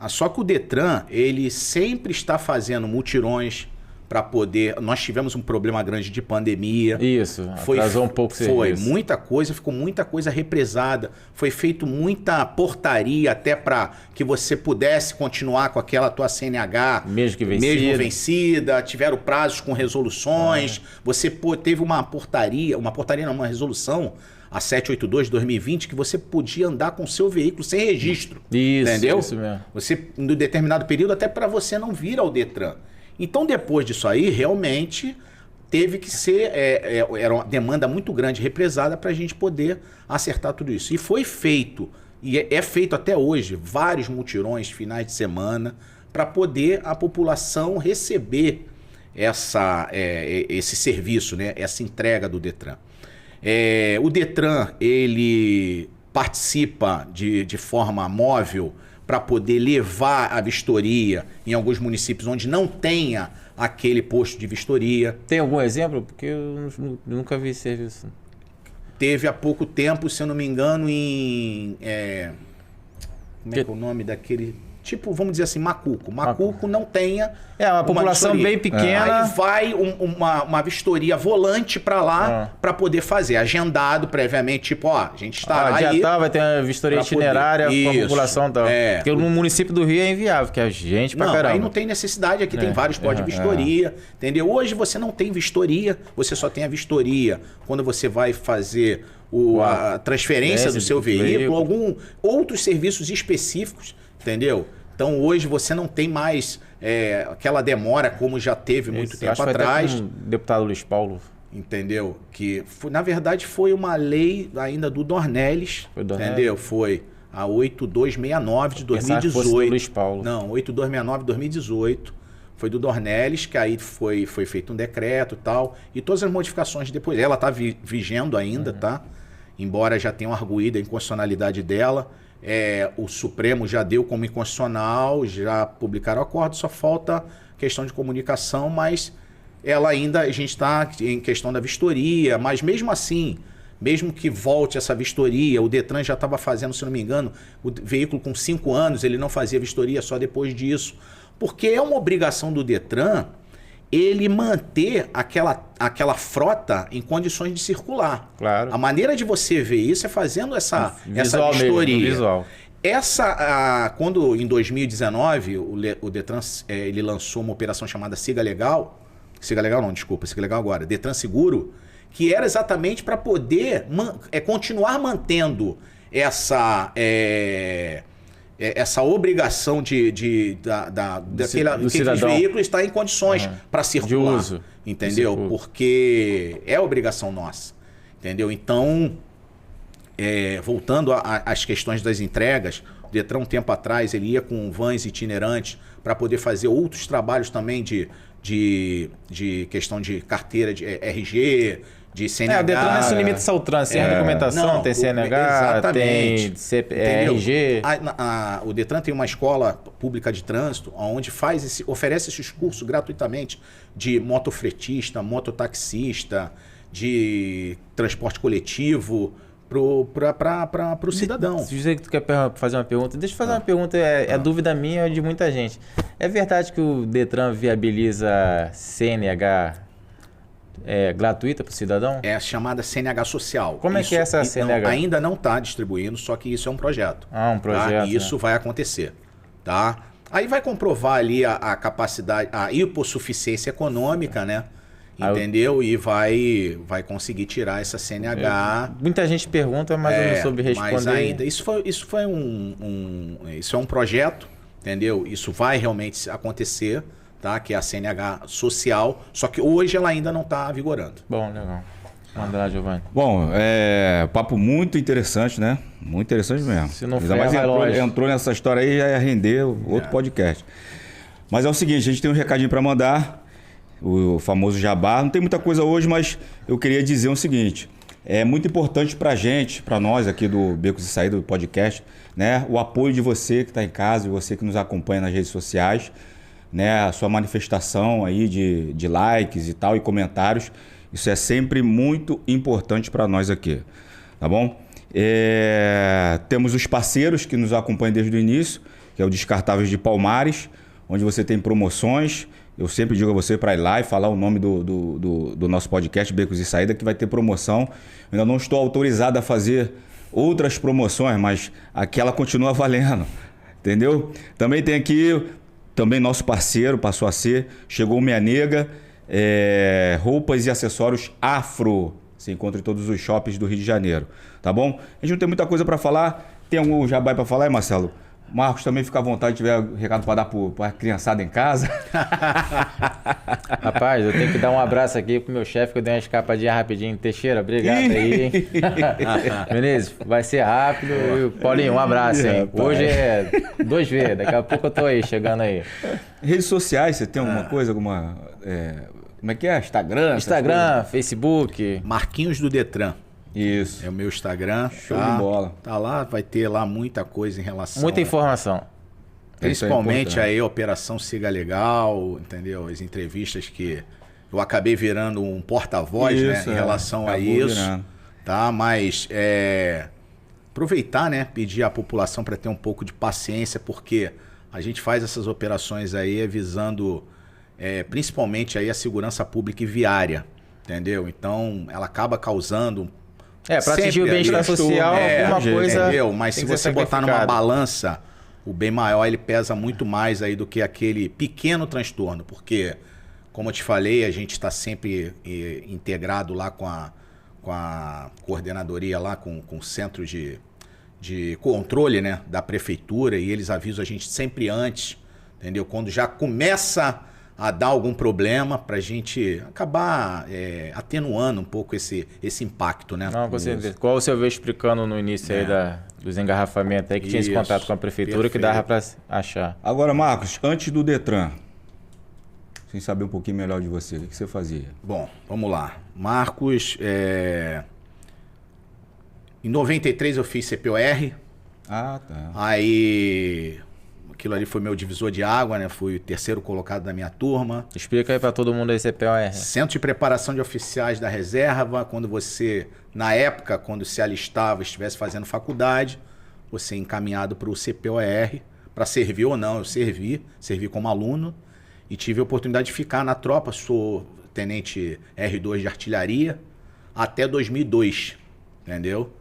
Só que o Detran, ele sempre está fazendo mutirões para poder... Nós tivemos um problema grande de pandemia. Isso, atrasou um pouco o serviço. Foi, muita coisa, ficou muita coisa represada. Foi feito muita portaria até para que você pudesse continuar com aquela tua CNH... Mesmo vencida. Tiveram prazos com resoluções. Você teve uma resolução... A 782 de 2020, que você podia andar com o seu veículo sem registro. Isso, entendeu? Isso mesmo. Você, em um determinado período, até para você não vir ao Detran. Então, depois disso aí, realmente teve que ser... era uma demanda muito grande, represada, para a gente poder acertar tudo isso. E foi feito, e é feito até hoje, vários mutirões, finais de semana, para poder a população receber esse serviço, né? Essa entrega do Detran. O Detran, ele participa de forma móvel para poder levar a vistoria em alguns municípios onde não tenha aquele posto de vistoria. Tem algum exemplo? Porque eu nunca vi esse serviço. Teve há pouco tempo, se eu não me engano, em... como é que é o nome daquele... Tipo, vamos dizer assim, Macuco. Macuco não tenha... uma população bem pequena. Aí vai uma vistoria volante para lá para poder fazer. Agendado previamente, tipo, a gente está aí... vai ter uma vistoria itinerária com a população. Porque no município do Rio é inviável, que é gente pra caramba. Aí não tem necessidade, aqui tem vários postos de vistoria, entendeu? Hoje você não tem vistoria, você só tem a vistoria quando você vai fazer a transferência do seu veículo, outros serviços específicos, entendeu? Então hoje você não tem mais aquela demora como já teve muito tempo atrás. Até com o deputado Luiz Paulo. Entendeu? Que na verdade foi uma lei ainda do Dornelles. Foi Dornelles? Entendeu? Foi a 8269 de 2018. Fosse do Luiz Paulo. Não, 8269 de 2018. Foi do Dornelles, que aí foi feito um decreto e tal. E todas as modificações depois. Ela está vigendo ainda, tá? Embora já tenham arguído a inconstitucionalidade dela. O Supremo já deu como inconstitucional, já publicaram o acordo, só falta questão de comunicação, mas ela ainda, a gente está em questão da vistoria, mas mesmo assim, mesmo que volte essa vistoria, o Detran já estava fazendo, se não me engano, o veículo com 5 anos, ele não fazia vistoria só depois disso, porque é uma obrigação do Detran ele manter aquela frota em condições de circular. Claro. A maneira de você ver isso é fazendo essa vistoria. Visual. Quando em 2019 o Detran ele lançou uma operação chamada Siga Legal agora, Detran Seguro, que era exatamente para poder continuar mantendo essa obrigação daqueles veículos estar em condições para circular. De uso. Entendeu? Porque é obrigação nossa. Entendeu? Então, voltando às questões das entregas, o Detran, um tempo atrás, ele ia com vans itinerantes para poder fazer outros trabalhos também de questão de carteira de RG, de CNH. O Detran não se limita só ao trânsito, tem a documentação, tem CNH, tem RG. O Detran tem uma escola pública de trânsito onde oferece esses cursos gratuitamente de motofretista, mototaxista, de transporte coletivo para o cidadão. Se dizer que tu quer fazer uma pergunta, deixa eu fazer uma pergunta, dúvida minha ou de muita gente. É verdade que o Detran viabiliza CNH gratuita para o cidadão? É a chamada CNH social. Como é que é essa CNH? Ainda não está distribuindo, só que isso é um projeto. Um projeto. Tá? E isso vai acontecer. Tá? Aí vai comprovar ali a capacidade, a hipossuficiência econômica, né? Entendeu? E vai conseguir tirar essa CNH. Muita gente pergunta, mas eu não soube responder. Mas ainda, isso é um projeto, entendeu? Isso vai realmente acontecer. Tá? Que é a CNH social, só que hoje ela ainda não está vigorando. Bom, legal. Manda lá, Giovanni. Bom, papo muito interessante, né? Muito interessante mesmo. Se não Ainda mais entrou nessa história aí, já ia render outro podcast. Mas é o seguinte, a gente tem um recadinho para mandar, o famoso jabá. Não tem muita coisa hoje, mas eu queria dizer o seguinte. É muito importante para a gente, para nós aqui do Becos e Saída, do podcast, né? O apoio de você que está em casa, de você que nos acompanha nas redes sociais, né, a sua manifestação aí de likes e tal, e comentários, isso é sempre muito importante para nós aqui, tá bom? Temos os parceiros que nos acompanham desde o início, que é o Descartáveis de Palmares, onde você tem promoções eu sempre digo a você para ir lá e falar o nome do nosso podcast, Becos e Saída, que vai ter promoção. Eu ainda não estou autorizado a fazer outras promoções, mas aquela continua valendo, entendeu? Também tem aqui, também nosso parceiro, passou a ser, chegou Minha Nega, roupas e acessórios afro. Você encontra em todos os shoppings do Rio de Janeiro, tá bom? A gente não tem muita coisa para falar. Tem algum jabá para falar, hein, Marcelo? Marcos, também fica à vontade, tiver recado para dar para a criançada em casa. Rapaz, eu tenho que dar um abraço aqui pro meu chefe, que eu dei uma escapadinha rapidinho. Teixeira, obrigado aí. Menezes, vai ser rápido. E, Paulinho, um abraço, hein? Hoje é 2V, daqui a pouco eu tô aí, chegando aí. Redes sociais, você tem alguma coisa, alguma... como é que é? Instagram, Facebook. Marquinhos do Detran. Isso. É o meu Instagram. Show de bola. Tá lá, vai ter lá muita coisa em relação... Muita informação. Principalmente aí a Operação Siga Legal, entendeu? As entrevistas que eu acabei virando um porta-voz, né, em relação a isso. Virando. Tá? Mas aproveitar, né? Pedir à população para ter um pouco de paciência, porque a gente faz essas operações aí visando principalmente aí a segurança pública e viária, entendeu? Então ela acaba causando... para atingir o bem-estar social, alguma coisa... Entendeu? Mas se você botar numa balança, o bem maior ele pesa muito mais aí do que aquele pequeno transtorno, porque, como eu te falei, a gente está sempre integrado lá com a coordenadoria, lá com o centro de controle, né, da prefeitura, e eles avisam a gente sempre antes, entendeu? Quando já começa a dar algum problema, para a gente acabar atenuando um pouco esse impacto, né? Não, com certeza. Qual você veio explicando no início aí dos engarrafamentos aí, que tinha esse contato com a prefeitura, perfeito, que dava para achar. Agora, Marcos, antes do Detran, sem saber um pouquinho melhor de você, o que você fazia? Bom, vamos lá. Marcos, em 93 eu fiz CPOR. Ah, tá. Aí... Aquilo ali foi meu divisor de água, né? Fui o terceiro colocado da minha turma. Explica aí para todo mundo aí CPOR. Centro de Preparação de Oficiais da Reserva. Quando você, na época, quando se alistava, estivesse fazendo faculdade, você é encaminhado para o CPOR, para servir ou não. Eu servi como aluno e tive a oportunidade de ficar na tropa. Sou tenente R2 de artilharia até 2002, entendeu?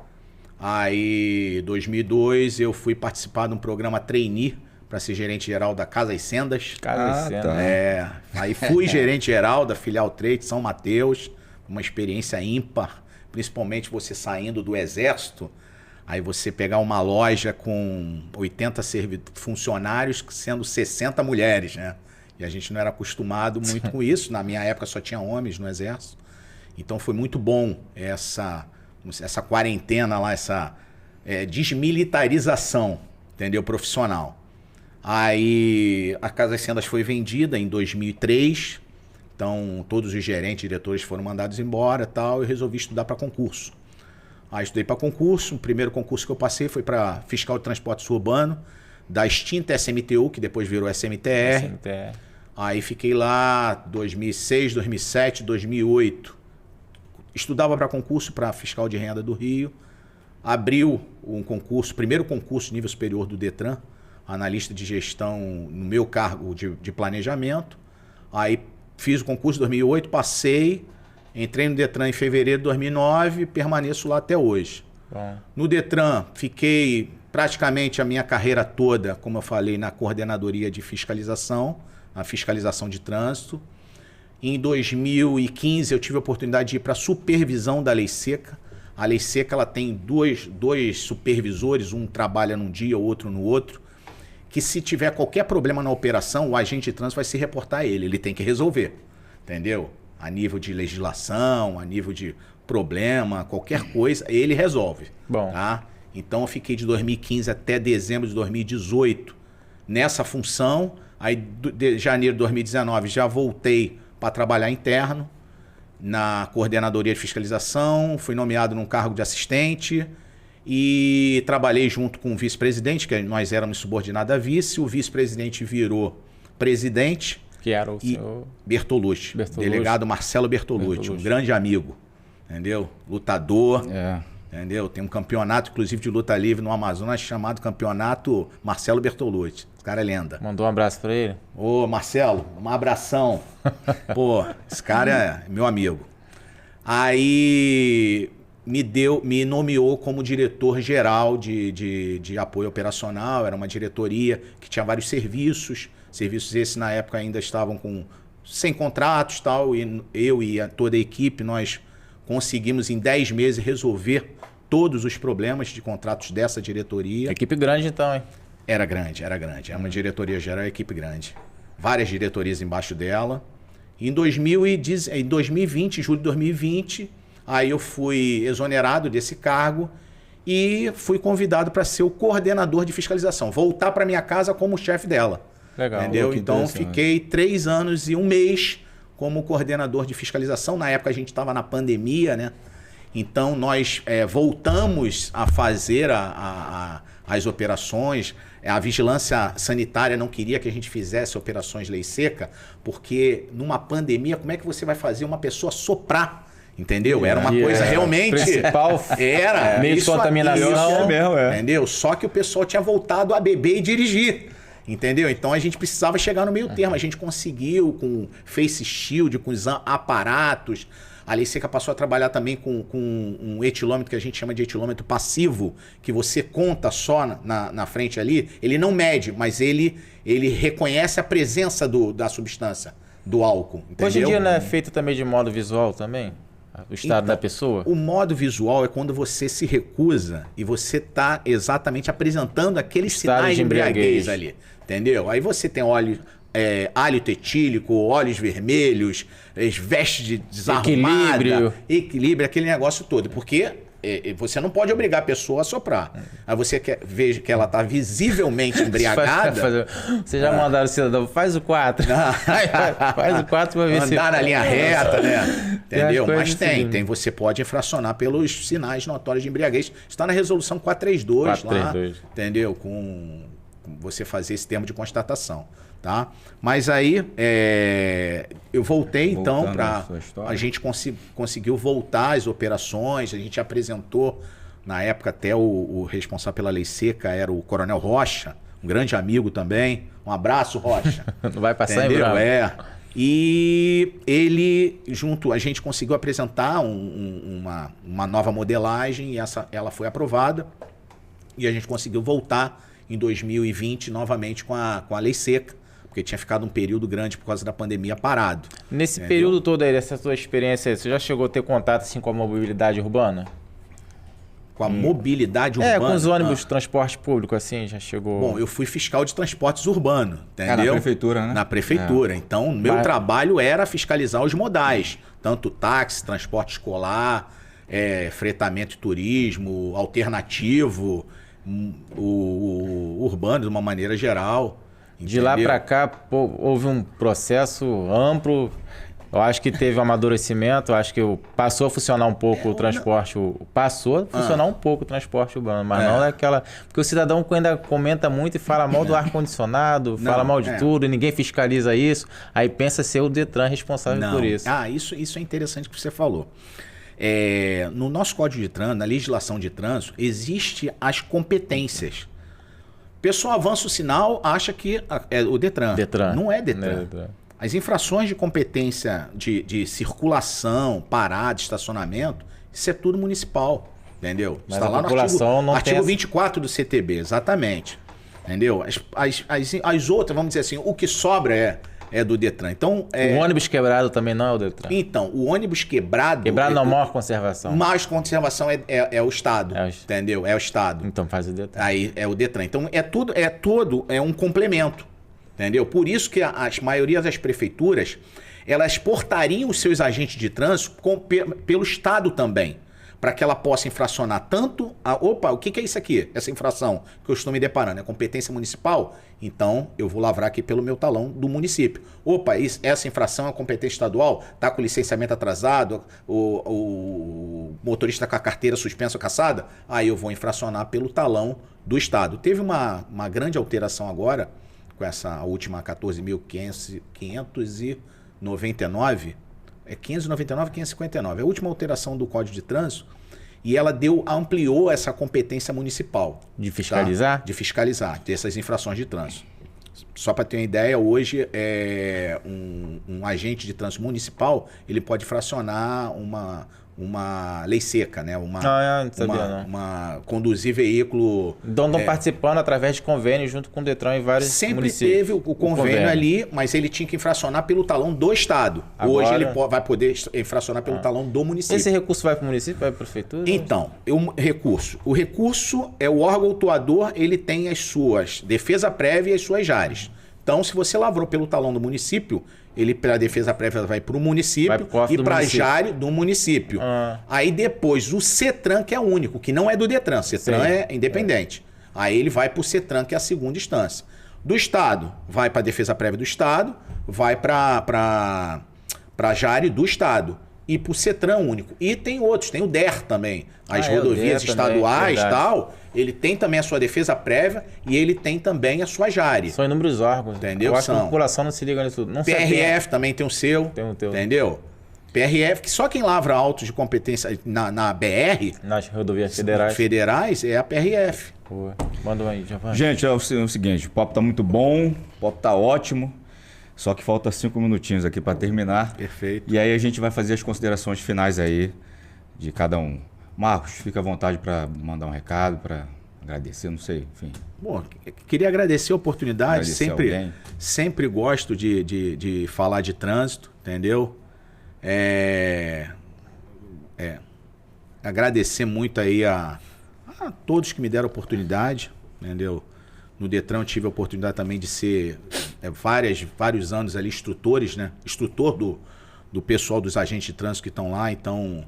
Aí, em 2002, eu fui participar de um programa trainee para ser gerente geral da Casa e Sendas. Casa e Sendas. Tá. Aí fui gerente geral da filial Trade São Mateus, uma experiência ímpar, principalmente você saindo do Exército, aí você pegar uma loja com 80 funcionários, sendo 60 mulheres, né? E a gente não era acostumado muito com isso, na minha época só tinha homens no Exército. Então foi muito bom essa quarentena lá, essa desmilitarização, entendeu? Profissional. Aí a Casa das Sendas foi vendida em 2003, então todos os gerentes e diretores foram mandados embora e tal, e eu resolvi estudar para concurso. Aí estudei para concurso, o primeiro concurso que eu passei foi para fiscal de transporte urbano, da extinta SMTU, que depois virou SMTR. Aí fiquei lá 2006, 2007, 2008. Estudava para concurso para fiscal de renda do Rio, abriu um concurso, primeiro concurso nível superior do Detran, analista de gestão no meu cargo de planejamento. Aí fiz o concurso em 2008, passei, entrei no Detran em fevereiro de 2009 e permaneço lá até hoje. No Detran, fiquei praticamente a minha carreira toda, como eu falei, na coordenadoria de fiscalização, a fiscalização de trânsito. Em 2015, eu tive a oportunidade de ir para a supervisão da Lei Seca. A Lei Seca ela tem dois supervisores, um trabalha num dia, o outro no outro, que se tiver qualquer problema na operação, o agente de trânsito vai se reportar a ele. Ele tem que resolver, entendeu? A nível de legislação, a nível de problema, qualquer coisa, ele resolve. Bom. Tá? Então eu fiquei de 2015 até dezembro de 2018 nessa função. Aí de janeiro de 2019 já voltei para trabalhar interno na coordenadoria de fiscalização, fui nomeado num cargo de assistente e trabalhei junto com o vice-presidente, que nós éramos subordinados a vice, o vice-presidente virou presidente. Que era o senhor... Bertolucci, delegado Marcelo Bertolucci, um grande amigo, entendeu? Lutador, entendeu? Tem um campeonato, inclusive, de luta livre no Amazonas chamado Campeonato Marcelo Bertolucci. cara é lenda. Mandou um abraço pra ele? Ô, Marcelo, um abração. Pô, esse cara é meu amigo. Aí me nomeou como diretor-geral de apoio operacional. Era uma diretoria que tinha vários serviços. Serviços esses, na época, ainda estavam sem contratos e tal. E eu e toda a equipe, nós conseguimos em 10 meses resolver todos os problemas de contratos dessa diretoria. Equipe grande então, hein? Era grande. É uma diretoria geral, equipe grande. Várias diretorias embaixo dela. Em 2020, julho de 2020, aí eu fui exonerado desse cargo e fui convidado para ser o coordenador de fiscalização. Voltar para minha casa como chefe dela. Legal. Entendeu? Então fiquei 3 anos e 1 mês como coordenador de fiscalização. Na época a gente estava na pandemia, né? Então nós voltamos a fazer as operações. A vigilância sanitária não queria que a gente fizesse operações lei seca, porque numa pandemia, como é que você vai fazer uma pessoa soprar? Entendeu? Era uma coisa realmente... Principal meio de contaminação. Entendeu? Só que o pessoal tinha voltado a beber e dirigir. Entendeu? Então a gente precisava chegar no meio termo. A gente conseguiu com face shield, com os aparatos. A Lei Seca passou a trabalhar também com um etilômetro que a gente chama de etilômetro passivo, que você conta só na frente ali. Ele não mede, mas ele reconhece a presença da substância, do álcool. Entendeu? Hoje em dia não é feito também de modo visual também? O estado da pessoa? O modo visual é quando você se recusa e você está exatamente apresentando aqueles sinais de embriaguez ali. Entendeu? Aí você tem hálito etílico, olhos vermelhos, vestes desarrumada, equilíbrio, aquele negócio todo. Porque você não pode obrigar a pessoa a soprar. Aí você veja que ela está visivelmente embriagada. Vocês já mandaram o cidadão, faz o 4. Faz o 4 para ver se... Andar na linha reta, né? Entendeu? Mas tem. Você pode infracionar pelos sinais notórios de embriaguez. Está na resolução 432 lá, entendeu? Com você fazer esse termo de constatação. Tá? Mas aí eu voltei então para a gente conseguiu voltar às operações. A gente apresentou na época até o responsável pela Lei Seca era o Coronel Rocha, um grande amigo também. Um abraço, Rocha. Não vai passar entendeu? Em branco. E ele a gente conseguiu apresentar uma nova modelagem e ela foi aprovada e a gente conseguiu voltar em 2020 novamente com a Lei Seca. Porque tinha ficado um período grande por causa da pandemia parado. Nesse período todo aí, essa sua experiência, você já chegou a ter contato assim, com a mobilidade urbana? Com a mobilidade urbana? Com os ônibus de transporte público, assim, já chegou... Bom, eu fui fiscal de transportes urbanos, entendeu? Na prefeitura, né? Na prefeitura. Então, meu trabalho era fiscalizar os modais. Tanto táxi, transporte escolar, fretamento e turismo, alternativo, o urbano de uma maneira geral. De lá para cá, houve um processo amplo. Eu acho que teve um amadurecimento. Eu acho que passou a funcionar um pouco o transporte. Passou a funcionar um pouco o transporte urbano, mas não é aquela. Porque o cidadão ainda comenta muito e fala mal do ar-condicionado, fala mal de tudo, e ninguém fiscaliza isso. Aí pensa ser o Detran responsável por isso. Isso é interessante que você falou. No nosso Código de Trânsito, na legislação de trânsito, existem as competências. O pessoal avança o sinal, acha que é o Detran. Não é Detran. As infrações de competência de circulação, parada, estacionamento, isso é tudo municipal, entendeu? Mas está lá no artigo 24 do CTB, exatamente. Entendeu? As outras, vamos dizer assim, o que sobra é do Detran. Então, o ônibus quebrado também não é o Detran? Então, o ônibus quebrado... Quebrado não, maior conservação. Mais conservação é o Estado, entendeu? É o Estado. Então faz o Detran. Aí é o Detran. Então, é um complemento, entendeu? Por isso que a maioria das prefeituras, elas portariam os seus agentes de trânsito pelo Estado também, para que ela possa infracionar tanto o que é isso aqui? Essa infração que eu estou me deparando é competência municipal? Então, eu vou lavrar aqui pelo meu talão do município. Essa infração é competência estadual? Está com licenciamento atrasado? O motorista com a carteira suspensa ou cassada? Aí eu vou infracionar pelo talão do Estado. Teve uma grande alteração agora, com essa última 14.599, 599 e 559. A última alteração do Código de Trânsito e ela ampliou essa competência municipal. De fiscalizar? Tá? De fiscalizar, dessas infrações de trânsito. Só para ter uma ideia, hoje um agente de trânsito municipal ele pode fracionar uma lei seca, né? Não sabia, não. Conduzir veículo. Então estão participando através de convênio junto com o Detran em vários municípios. Sempre teve o convênio ali, mas ele tinha que infracionar pelo talão do Estado. Agora... Hoje ele vai poder infracionar pelo talão do município. Esse recurso vai para o município, vai para a prefeitura? Então, o recurso é o órgão autuador, ele tem as suas defesa prévia e as suas JARes. Então, se você lavrou pelo talão do município, ele para a defesa prévia vai para o município e para a JARe do município. Aí depois o CETRAN, que é o único, que não é do Detran, CETRAN é independente. Aí ele vai para o CETRAN, que é a segunda instância. Do Estado, vai para a defesa prévia do Estado, vai para a JARe do Estado. E para o CETRAN único. E tem outros, tem o DER também. As rodovias estaduais e tal, ele tem também a sua defesa prévia e ele tem também a sua JARe. São inúmeros órgãos. Entendeu? Eu acho que a população não se liga nisso tudo. Não PRF também tem o seu. Tem o teu. Entendeu? PRF, que só quem lavra autos de competência na BR... Nas rodovias federais é a PRF. Pô, manda aí, Giovanni. Gente, é o seguinte, o papo tá muito bom, o papo tá ótimo. Só que falta 5 minutinhos aqui para terminar. Perfeito. E aí a gente vai fazer as considerações finais aí de cada um. Marcos, fica à vontade para mandar um recado, para agradecer, não sei, enfim. Bom, queria agradecer a oportunidade. Agradecer sempre gosto de falar de trânsito, entendeu? Agradecer muito aí a todos que me deram oportunidade, entendeu? No Detran eu tive a oportunidade também de ser vários anos ali instrutores, né? Instrutor do pessoal dos agentes de trânsito que estão lá, então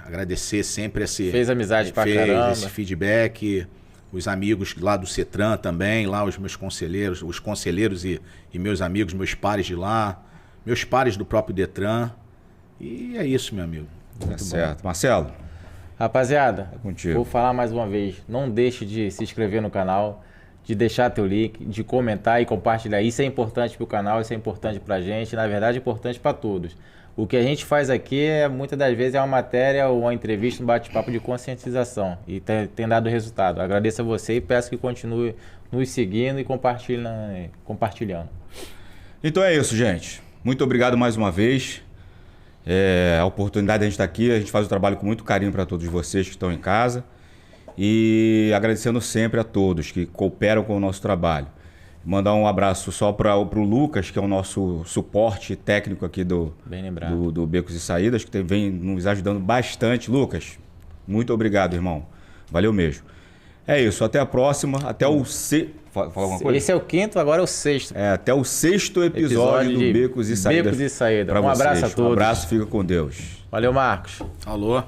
agradecer sempre Fez amizade pra caramba. Esse feedback, os amigos lá do CETRAN também, lá os meus conselheiros, os conselheiros e meus amigos, meus pares de lá, meus pares do próprio Detran. E é isso, meu amigo. Tá certo. Marcelo? Rapaziada, contigo. Vou falar mais uma vez, não deixe de se inscrever no canal, de deixar teu link, de comentar e compartilhar. Isso é importante para o canal, isso é importante para a gente, na verdade é importante para todos. O que a gente faz aqui muitas das vezes é uma matéria ou uma entrevista, um bate-papo de conscientização e tem dado resultado. Agradeço a você e peço que continue nos seguindo e compartilhando. Então é isso, gente. Muito obrigado mais uma vez. A oportunidade de a gente estar aqui, a gente faz o trabalho com muito carinho para todos vocês que estão em casa e agradecendo sempre a todos que cooperam com o nosso trabalho. Mandar um abraço só para o Lucas, que é o nosso suporte técnico aqui do Becos e Saídas, que vem nos ajudando bastante. Lucas, muito obrigado, irmão. Valeu mesmo. É isso, até a próxima, até o... Fala alguma coisa? Esse é o 5º, agora é o 6º. Até o 6º episódio do Becos e Saídas. Becos e Saídas. Um abraço a todos. Um abraço, fica com Deus. Valeu, Marcos. Alô.